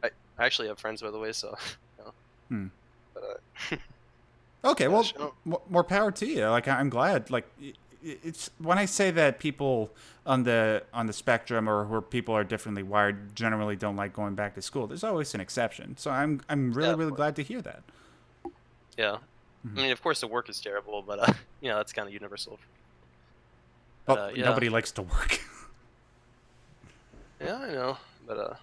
I actually have friends, by the way, so But, okay, well, sure. more power to you. Like, I'm glad. Like, it's when I say that people on the spectrum or where people are differently wired generally don't like going back to school, there's always an exception. So I'm really glad to hear that. Yeah, I mean, of course, the work is terrible, but that's kind of universal. But nobody likes to work. Yeah, I know, but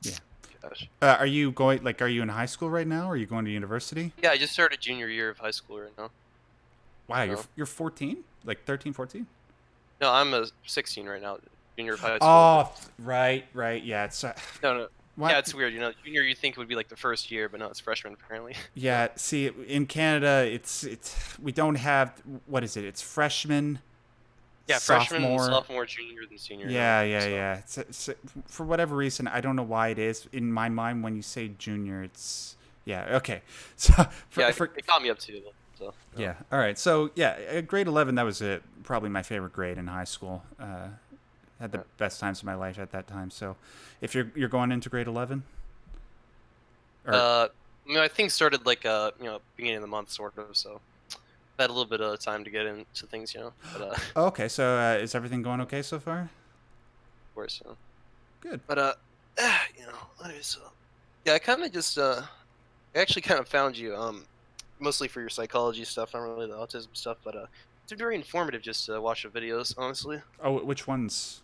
yeah. Gosh. Are you in high school right now? Or are you going to university? Yeah, I just started junior year of high school right now. Wow, you're 14? Like 13, 14? No, I'm 16 right now. Junior of high school. Oh, right. Yeah, it's no. What? Yeah, it's weird. Junior you think it would be like the first year, but no, it's freshman apparently. Yeah, see, in Canada, it's we don't have, what is it? It's freshman. Yeah, sophomore. freshman, sophomore, junior, then senior. Yeah. It's, for whatever reason, I don't know why it is. In my mind, when you say junior, it's okay. So it got me up too. So yeah. All right. So yeah, grade 11. That was probably my favorite grade in high school. Had the best times of my life at that time. So, if you're going into grade 11, I think started like beginning of the month sort of. So I had a little bit of time to get into things, But, okay. So is everything going okay so far? Of course. Good. But yeah, I kind of just I I actually kind of found you mostly for your psychology stuff, not really the autism stuff, but it's been very informative just to watch the videos, honestly. Oh, which ones?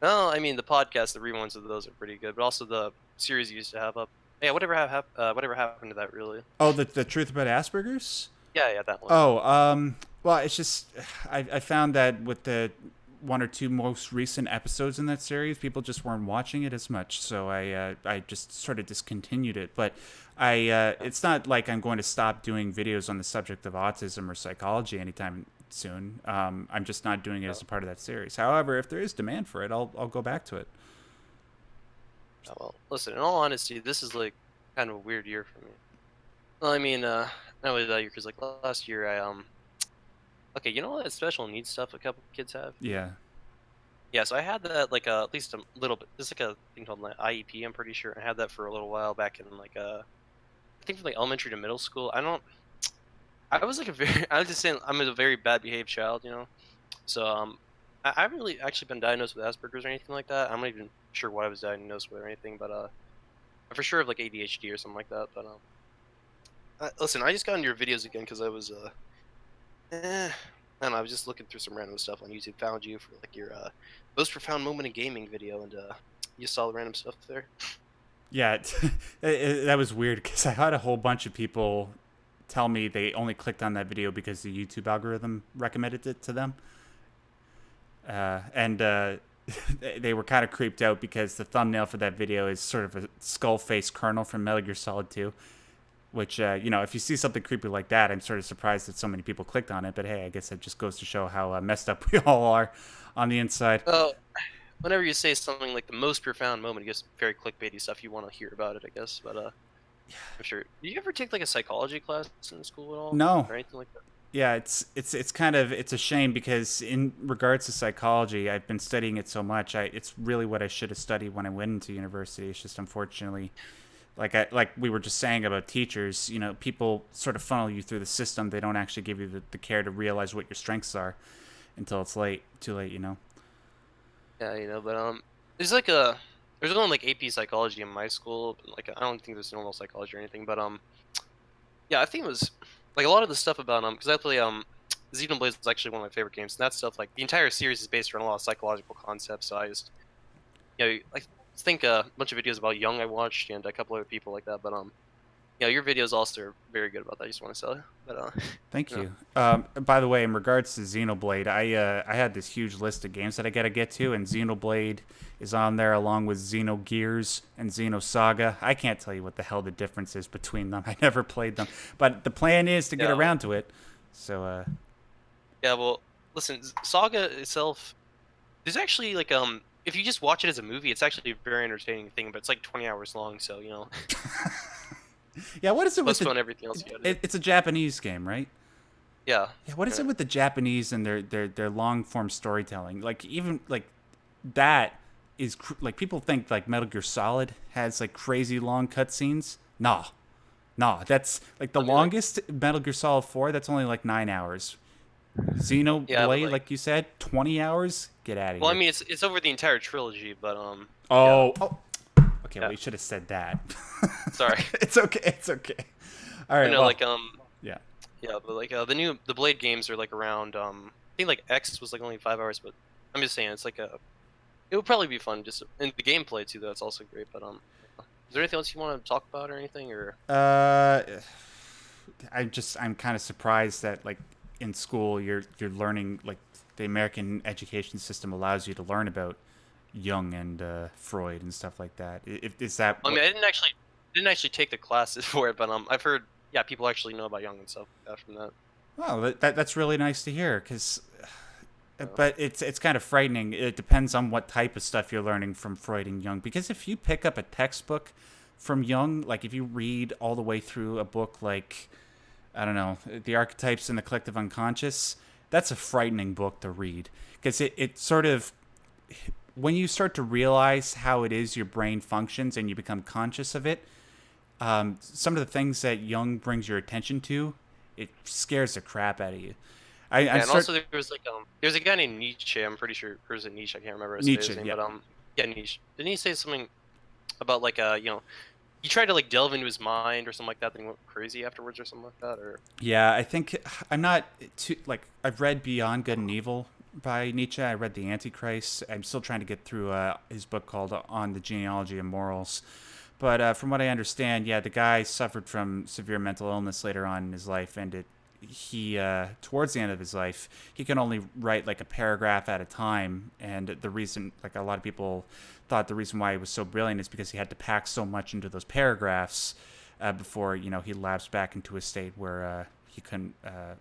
No, I mean the podcast, the reruns of those are pretty good, but also the series you used to have up. Yeah, whatever happened to that really? Oh, the truth about Asperger's. Yeah, that one. Oh, well, it's just I found that with the one or two most recent episodes in that series, people just weren't watching it as much, so I just sort of discontinued it. But it's not like I'm going to stop doing videos on the subject of autism or psychology anytime soon. I'm just not doing it as a part of that series. However, if there is demand for it, I'll go back to it. Oh, well, listen. In all honesty, this is like kind of a weird year for me. Well, I mean, not only that year, because like last year I okay, you know all that special needs stuff a couple kids have? Yeah. Yeah, so I had that like at least a little bit. There's like a thing called like IEP. I'm pretty sure I had that for a little while back in like I think from like elementary to middle school. I was like a very I was just saying I'm a very bad behaved child, you know. So I haven't really actually been diagnosed with Asperger's or anything like that. I'm not even sure what I was diagnosed with or anything, but I'm for sure have like ADHD or something like that. But listen, I just got into your videos again because I was I don't know, I was just looking through some random stuff on YouTube, found you for like your most profound moment in gaming video, and you saw the random stuff there. Yeah, that was weird because I had a whole bunch of people tell me they only clicked on that video because the YouTube algorithm recommended it to them. And they were kind of creeped out because the thumbnail for that video is sort of a skull-faced Colonel from Metal Gear Solid 2. Which, if you see something creepy like that, I'm sort of surprised that so many people clicked on it. But hey, I guess that just goes to show how messed up we all are on the inside. Oh, whenever you say something like the most profound moment, it gets very clickbaity stuff. You want to hear about it, I guess. But I'm sure. Did you ever take like a psychology class in school at all? No. Or anything like that? Yeah, it's a shame because in regards to psychology, I've been studying it so much. It's really what I should have studied when I went into university. It's just unfortunately. Like we were just saying about teachers, people sort of funnel you through the system. They don't actually give you the care to realize what your strengths are until it's too late. Yeah, but there's only like AP psychology in my school. But, like I don't think there's normal psychology or anything, but yeah, I think it was like a lot of the stuff about because I play Xenoblade is actually one of my favorite games, and that stuff like the entire series is based around a lot of psychological concepts. So I just like. Think a bunch of videos about Young I watched and a couple other people like that, but your videos also are very good about that. I just want to say, but thank you. By the way, in regards to Xenoblade, I had this huge list of games that I gotta get to, and Xenoblade is on there along with Xenogears and Xenosaga. I can't tell you what the hell the difference is between them. I never played them, but the plan is to get around to it. So yeah, well, listen, Saga itself, there's actually like if you just watch it as a movie, it's actually a very entertaining thing, but it's like 20 hours long, so Yeah, what is it with everything else you gotta it's a Japanese game, right? Yeah. Yeah, what is it with the Japanese and their long form storytelling? Like even like that is like people think like Metal Gear Solid has like crazy long cutscenes. Nah, that's like the longest Metal Gear Solid 4. That's only like 9 hours. Xenoblade, like you said, 20 hours. Get out of here. Well, I mean, it's over the entire trilogy, but Okay, well, you should have said that. Sorry. It's okay. All right. Yeah, but like the Blade games are like around I think like X was like only 5 hours, but I'm just saying it's like it would probably be fun just and the gameplay too. That's also great. But is there anything else you want to talk about or anything or? I'm kind of surprised that like in school you're learning like the American education system allows you to learn about Jung and Freud and stuff like that. Is that? I mean, I didn't actually take the classes for it, but I've heard people actually know about Jung and stuff from that. Oh, that's really nice to hear because. But it's kind of frightening. It depends on what type of stuff you're learning from Freud and Jung. Because if you pick up a textbook from Jung, like if you read all the way through a book like, I don't know, The Archetypes and the Collective Unconscious, that's a frightening book to read. Because it sort of, when you start to realize how it is your brain functions and you become conscious of it, some of the things that Jung brings your attention to, it scares the crap out of you. Also there was like there's a guy named Nietzsche. I'm pretty sure, or is it Nietzsche? I can't remember his name. Yeah. But Nietzsche. Didn't he say something about like you tried to like delve into his mind or something like that, then he went crazy afterwards or something like that, or Yeah, I think I'm not too like I've read Beyond Good and Evil by Nietzsche. I read The Antichrist. I'm still trying to get through his book called On the Genealogy of Morals. But from what I understand, yeah, the guy suffered from severe mental illness later on in his life, and he towards the end of his life, he can only write like a paragraph at a time. And the reason, like a lot of people thought the reason why he was so brilliant is because he had to pack so much into those paragraphs before he lapsed back into a state where he couldn't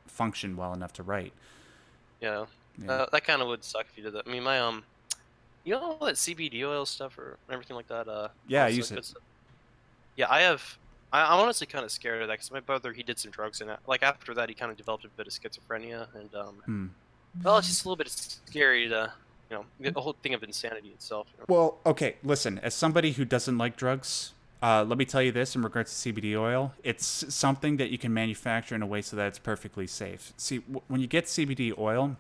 function well enough to write. yeah, Yeah. that kind of would suck if you did that. I mean, my you know all that CBD oil stuff or everything like that. Yeah, I all this, use like, it. good stuff. Yeah, I have. I'm honestly kind of scared of that because my brother he did some drugs and like after that he kind of developed a bit of schizophrenia and Hmm. well, it's just a little bit scary to the whole thing of insanity itself. Well, okay, listen, as somebody who doesn't like drugs, let me tell you this in regards to CBD oil. It's something that you can manufacture in a way so that it's perfectly safe. See, when you get CBD oil,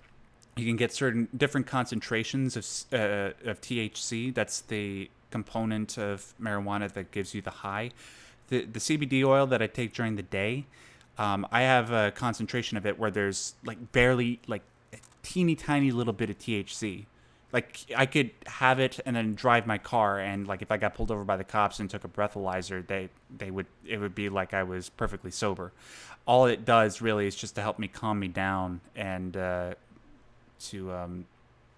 you can get certain different concentrations of THC. That's the component of marijuana that gives you the high. The CBD oil that I take during the day, I have a concentration of it where there's like barely like a teeny tiny little bit of THC. Like I could have it and then drive my car, and like if I got pulled over by the cops and took a breathalyzer, it would be like I was perfectly sober. All it does really is just to help me calm me down and to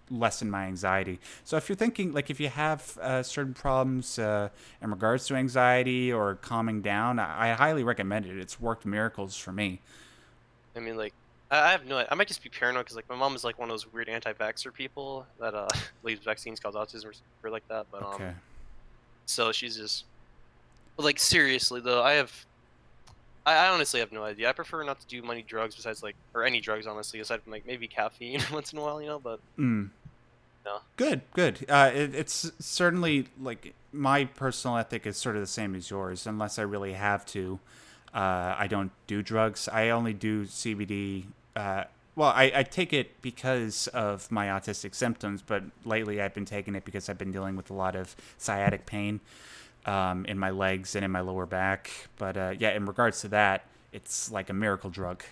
lessen my anxiety. So if you're thinking, like, if you have certain problems in regards to anxiety or calming down, I highly recommend it. It's worked miracles for me. I mean, like, I have no. I might just be paranoid because like my mom is like one of those weird anti-vaxxer people that believes vaccines cause autism or something like that. But Okay. so she's just but, like seriously though. I honestly have no idea. I prefer not to do many drugs besides like or any drugs honestly aside from like maybe caffeine once in a while, but Mm. no. Good, good. It's certainly like my personal ethic is sort of the same as yours. Unless I really have to, I don't do drugs. I only do CBD. Well, I take it because of my autistic symptoms, but lately I've been taking it because I've been dealing with a lot of sciatic pain in my legs and in my lower back. But yeah, in regards to that, it's like a miracle drug.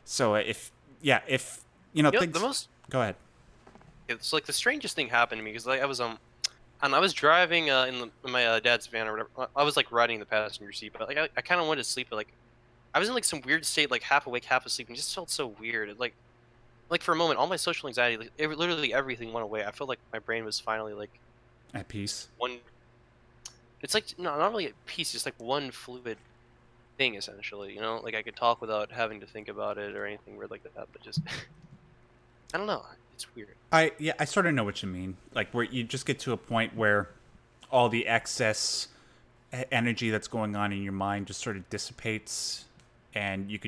So if The things, most go ahead. it's like the strangest thing happened to me because like I was and I was driving in my dad's van or whatever. I was like riding in the passenger seat, but like I kind of wanted to sleep, but like I was in like some weird state, like half awake, half asleep, and it just felt so weird. Like for a moment, all my social anxiety, like literally everything went away. I felt like my brain was finally like At peace. one. It's like no, not really a piece, just like one fluid thing essentially. Like I could talk without having to think about it or anything weird like that. But just I don't know. It's weird. I sort of know what you mean. Like where you just get to a point where all the excess energy that's going on in your mind just sort of dissipates, and you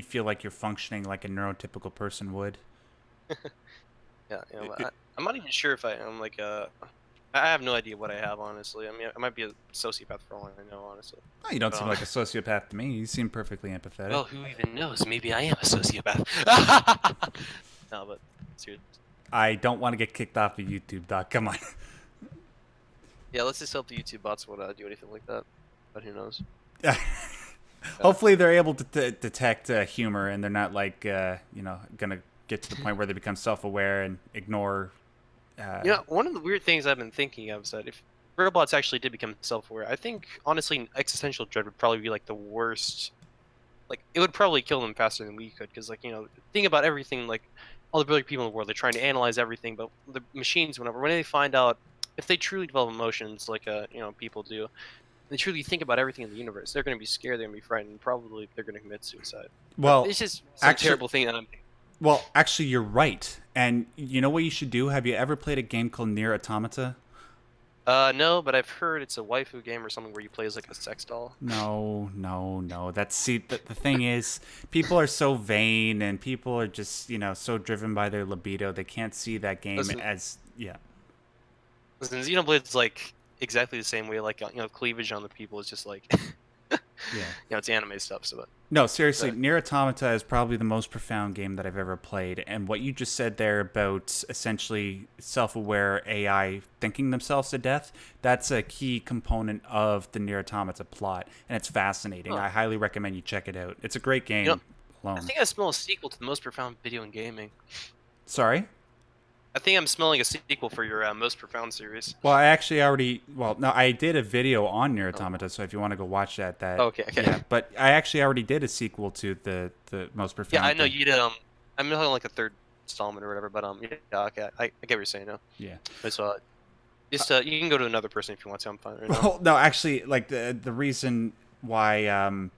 feel like you're functioning like a neurotypical person would. Yeah, I'm not even sure if I'm like I have no idea what I have honestly. I mean, I might be a sociopath for all I know, honestly. Oh, you don't seem like a sociopath to me. You seem perfectly empathetic. Well, who even knows? Maybe I am a sociopath. No, but seriously. I don't want to get kicked off of YouTube, Doc. Come on. Yeah, let's just hope the YouTube bots would do anything like that. But who knows? Hopefully they're able to detect humor, and they're not like gonna get to the point where they become self-aware and ignore. One of the weird things I've been thinking of is that if robots actually did become self-aware, I think honestly existential dread would probably be like the worst. Like it would probably kill them faster than we could, because like think about everything, like all the brilliant people in the world, they're trying to analyze everything, but the machines, when they find out, if they truly develop emotions like people do, they truly think about everything in the universe, they're going to be scared, they're going to be frightened, and probably they're going to commit suicide. Well, it's just some terrible thing that I'm. Well, actually, you're right. And you know what you should do? Have you ever played a game called Nier Automata? No, but I've heard it's a waifu game or something where you play as like a sex doll. No. The thing is, people are so vain, and people are just so driven by their libido. They can't see that game as Listen, Xenoblade's like exactly the same way. Like cleavage on the people is just like Yeah. It's anime stuff. So, No, seriously, But- Nier Automata is probably the most profound game that I've ever played. And what you just said there about essentially self-aware AI thinking themselves to death, that's a key component of the Nier Automata plot. And it's fascinating. Huh. I highly recommend you check it out. It's a great game You know, I alone. think I smell a sequel to the most profound video in gaming. Sorry? I think I'm smelling a sequel for your most profound series. Well, I actually already. Well, no, I did a video on Nier Automata, so if you want to go watch that, Okay. yeah. But I actually already did a sequel to the most profound. Yeah, I know thing. you did. I'm not like a third installment or whatever, but yeah, okay, I get what you're saying now. Yeah. So, just you can go to another person if you want to. I'm fine right now. Well, no, actually, like the reason why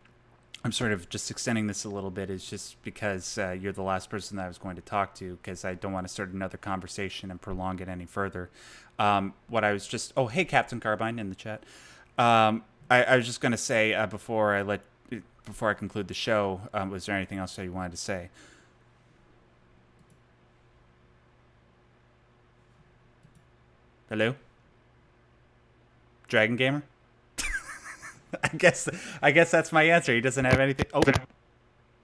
I'm sort of just extending this a little bit is just because you're the last person that I was going to talk to, because I don't want to start another conversation and prolong it any further. What I was just, oh, hey, Captain Carbine in the chat. I was just going to say before I conclude the show, was there anything else that you wanted to say? Hello? Dragon Gamer? I guess that's my answer. He doesn't have anything. Oh,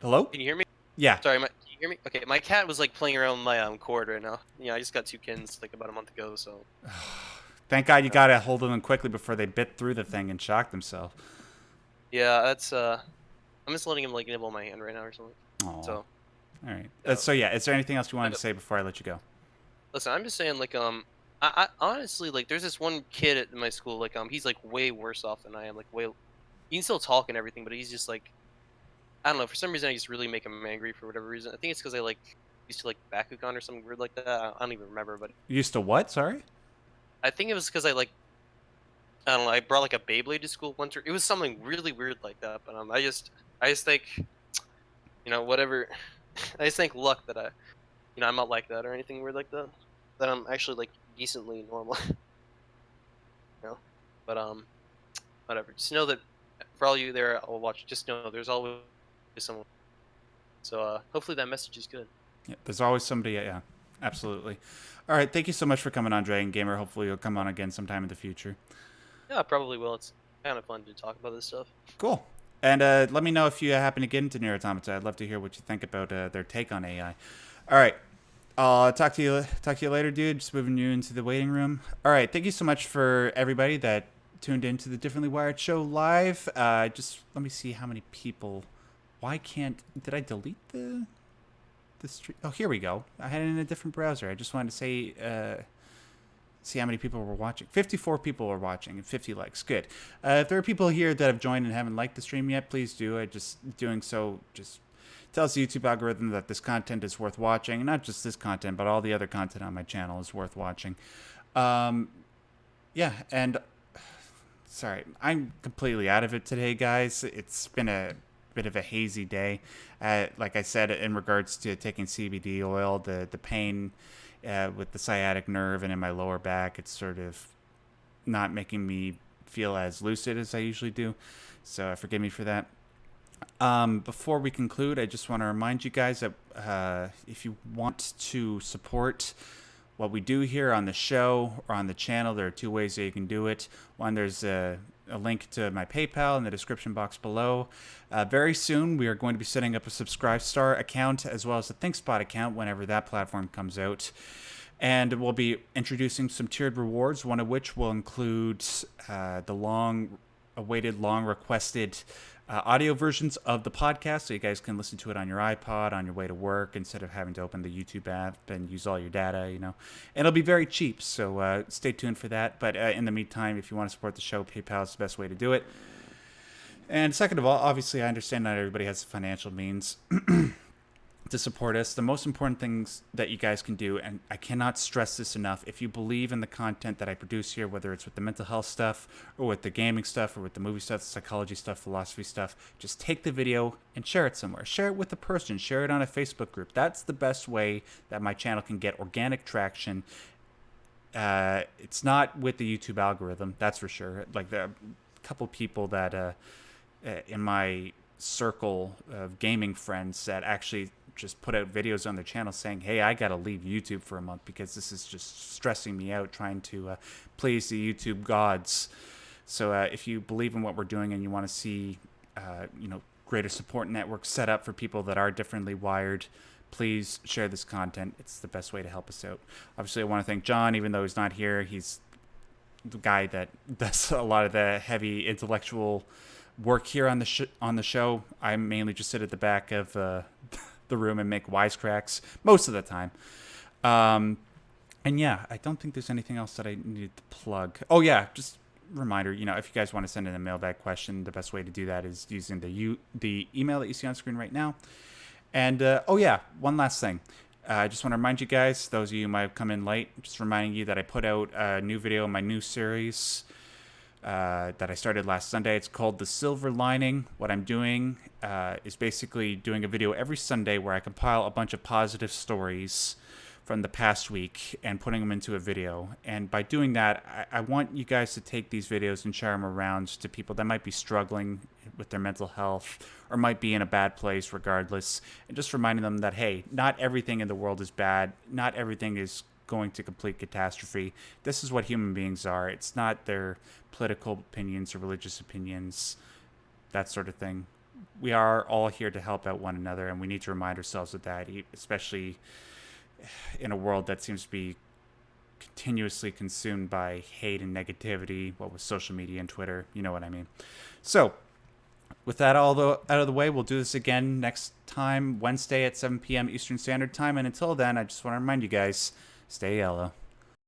hello? Can you hear me? Yeah. Sorry, can you hear me? Okay, my cat was like playing around with my cord right now. Yeah, I just got 2 kittens like about a month ago, so. Thank God you got a hold of them quickly before they bit through the thing and shocked themselves. Yeah, that's I'm just letting him like nibble my hand right now or something. Aw. So. All right. Yeah. So yeah, is there anything else you wanted to say before I let you go? Listen, I'm just saying, like, I honestly, like, there's this one kid at my school, like, he's like way worse off than I am, like, way. He can still talk and everything, but he's just like, I don't know. For some reason, I just really make him angry for whatever reason. I think it's because I like used to like Bakugan or something weird like that. I don't even remember, but You used to what? Sorry. I think it was because I don't know. I brought like a Beyblade to school once, or it was something really weird like that. But I just think, whatever. I just think luck that I'm not like that or anything weird like that. That I'm actually like decently normal. But whatever. Just know that for all you there, I'll watch. Just know there's always someone. So hopefully that message is good. Yeah, there's always somebody. Yeah, absolutely. All right. Thank you so much for coming on, Dragon Gamer. Hopefully you'll come on again sometime in the future. Yeah, I probably will. It's kind of fun to talk about this stuff. Cool. And let me know if you happen to get into Nier Automata. I'd love to hear what you think about their take on AI. All right. I'll talk to you later, dude. Just moving you into the waiting room. All right. Thank you so much for everybody that tuned into the Differently Wired show live. Just let me see how many people. Why can't? Did I delete the stream? Oh, here we go. I had it in a different browser. I just wanted to say. See how many people were watching. 54 people are watching and 50 likes. Good. If there are people here that have joined and haven't liked the stream yet, please do. Doing so just tells the YouTube algorithm that this content is worth watching. And not just this content, but all the other content on my channel is worth watching. Yeah, and sorry, I'm completely out of it today, guys. It's been a bit of a hazy day. Like I said, in regards to taking CBD oil, the pain with the sciatic nerve and in my lower back, it's sort of not making me feel as lucid as I usually do. So forgive me for that. Before we conclude, I just want to remind you guys that if you want to support what we do here on the show or on the channel, there are 2 ways that you can do it. One, there's a link to my PayPal in the description box below. Very soon, we are going to be setting up a Subscribestar account as well as a ThinkSpot account whenever that platform comes out. And we'll be introducing some tiered rewards, one of which will include the long-awaited, long-requested audio versions of the podcast, so you guys can listen to it on your iPod on your way to work instead of having to open the YouTube app and use all your data, And it'll be very cheap, so stay tuned for that. But in the meantime, if you want to support the show, PayPal is the best way to do it. And second of all, obviously, I understand not everybody has the financial means to support us. The most important things that you guys can do, and I cannot stress this enough, if you believe in the content that I produce here, whether it's with the mental health stuff or with the gaming stuff or with the movie stuff, the psychology stuff, philosophy stuff, just take the video and share it somewhere. Share it with a person. Share it on a Facebook group. That's the best way that my channel can get organic traction. It's not with the YouTube algorithm, that's for sure. Like, there are a couple people that in my circle of gaming friends that actually just put out videos on their channel saying, hey, I gotta leave YouTube for a month because this is just stressing me out trying to please the YouTube gods. So if you believe in what we're doing and you want to see, greater support networks set up for people that are differently wired, please share this content. It's the best way to help us out. Obviously, I want to thank John, even though he's not here. He's the guy that does a lot of the heavy intellectual work here on the show. I mainly just sit at the back of the room and make wisecracks most of the time. And yeah, I don't think there's anything else that I needed to plug. Oh yeah, just reminder, if you guys want to send in a mailbag question, the best way to do that is using the email that you see on screen right now. And one last thing. I just want to remind you guys, those of you who might have come in late, just reminding you that I put out a new video in my new series that I started last Sunday. It's called The Silver Lining. What I'm doing is basically doing a video every Sunday where I compile a bunch of positive stories from the past week and putting them into a video. And by doing that, I want you guys to take these videos and share them around to people that might be struggling with their mental health or might be in a bad place regardless, and just reminding them that, hey, not everything in the world is bad. Not everything is going to complete catastrophe. This is what human beings are. It's not their political opinions or religious opinions, that sort of thing. We are all here to help out one another, and we need to remind ourselves of that, especially in a world that seems to be continuously consumed by hate and negativity, what with social media and Twitter, you know what I mean. So, with that all out of the way, we'll do this again next time, Wednesday at 7 p.m. Eastern Standard Time. And until then, I just want to remind you guys, stay yellow.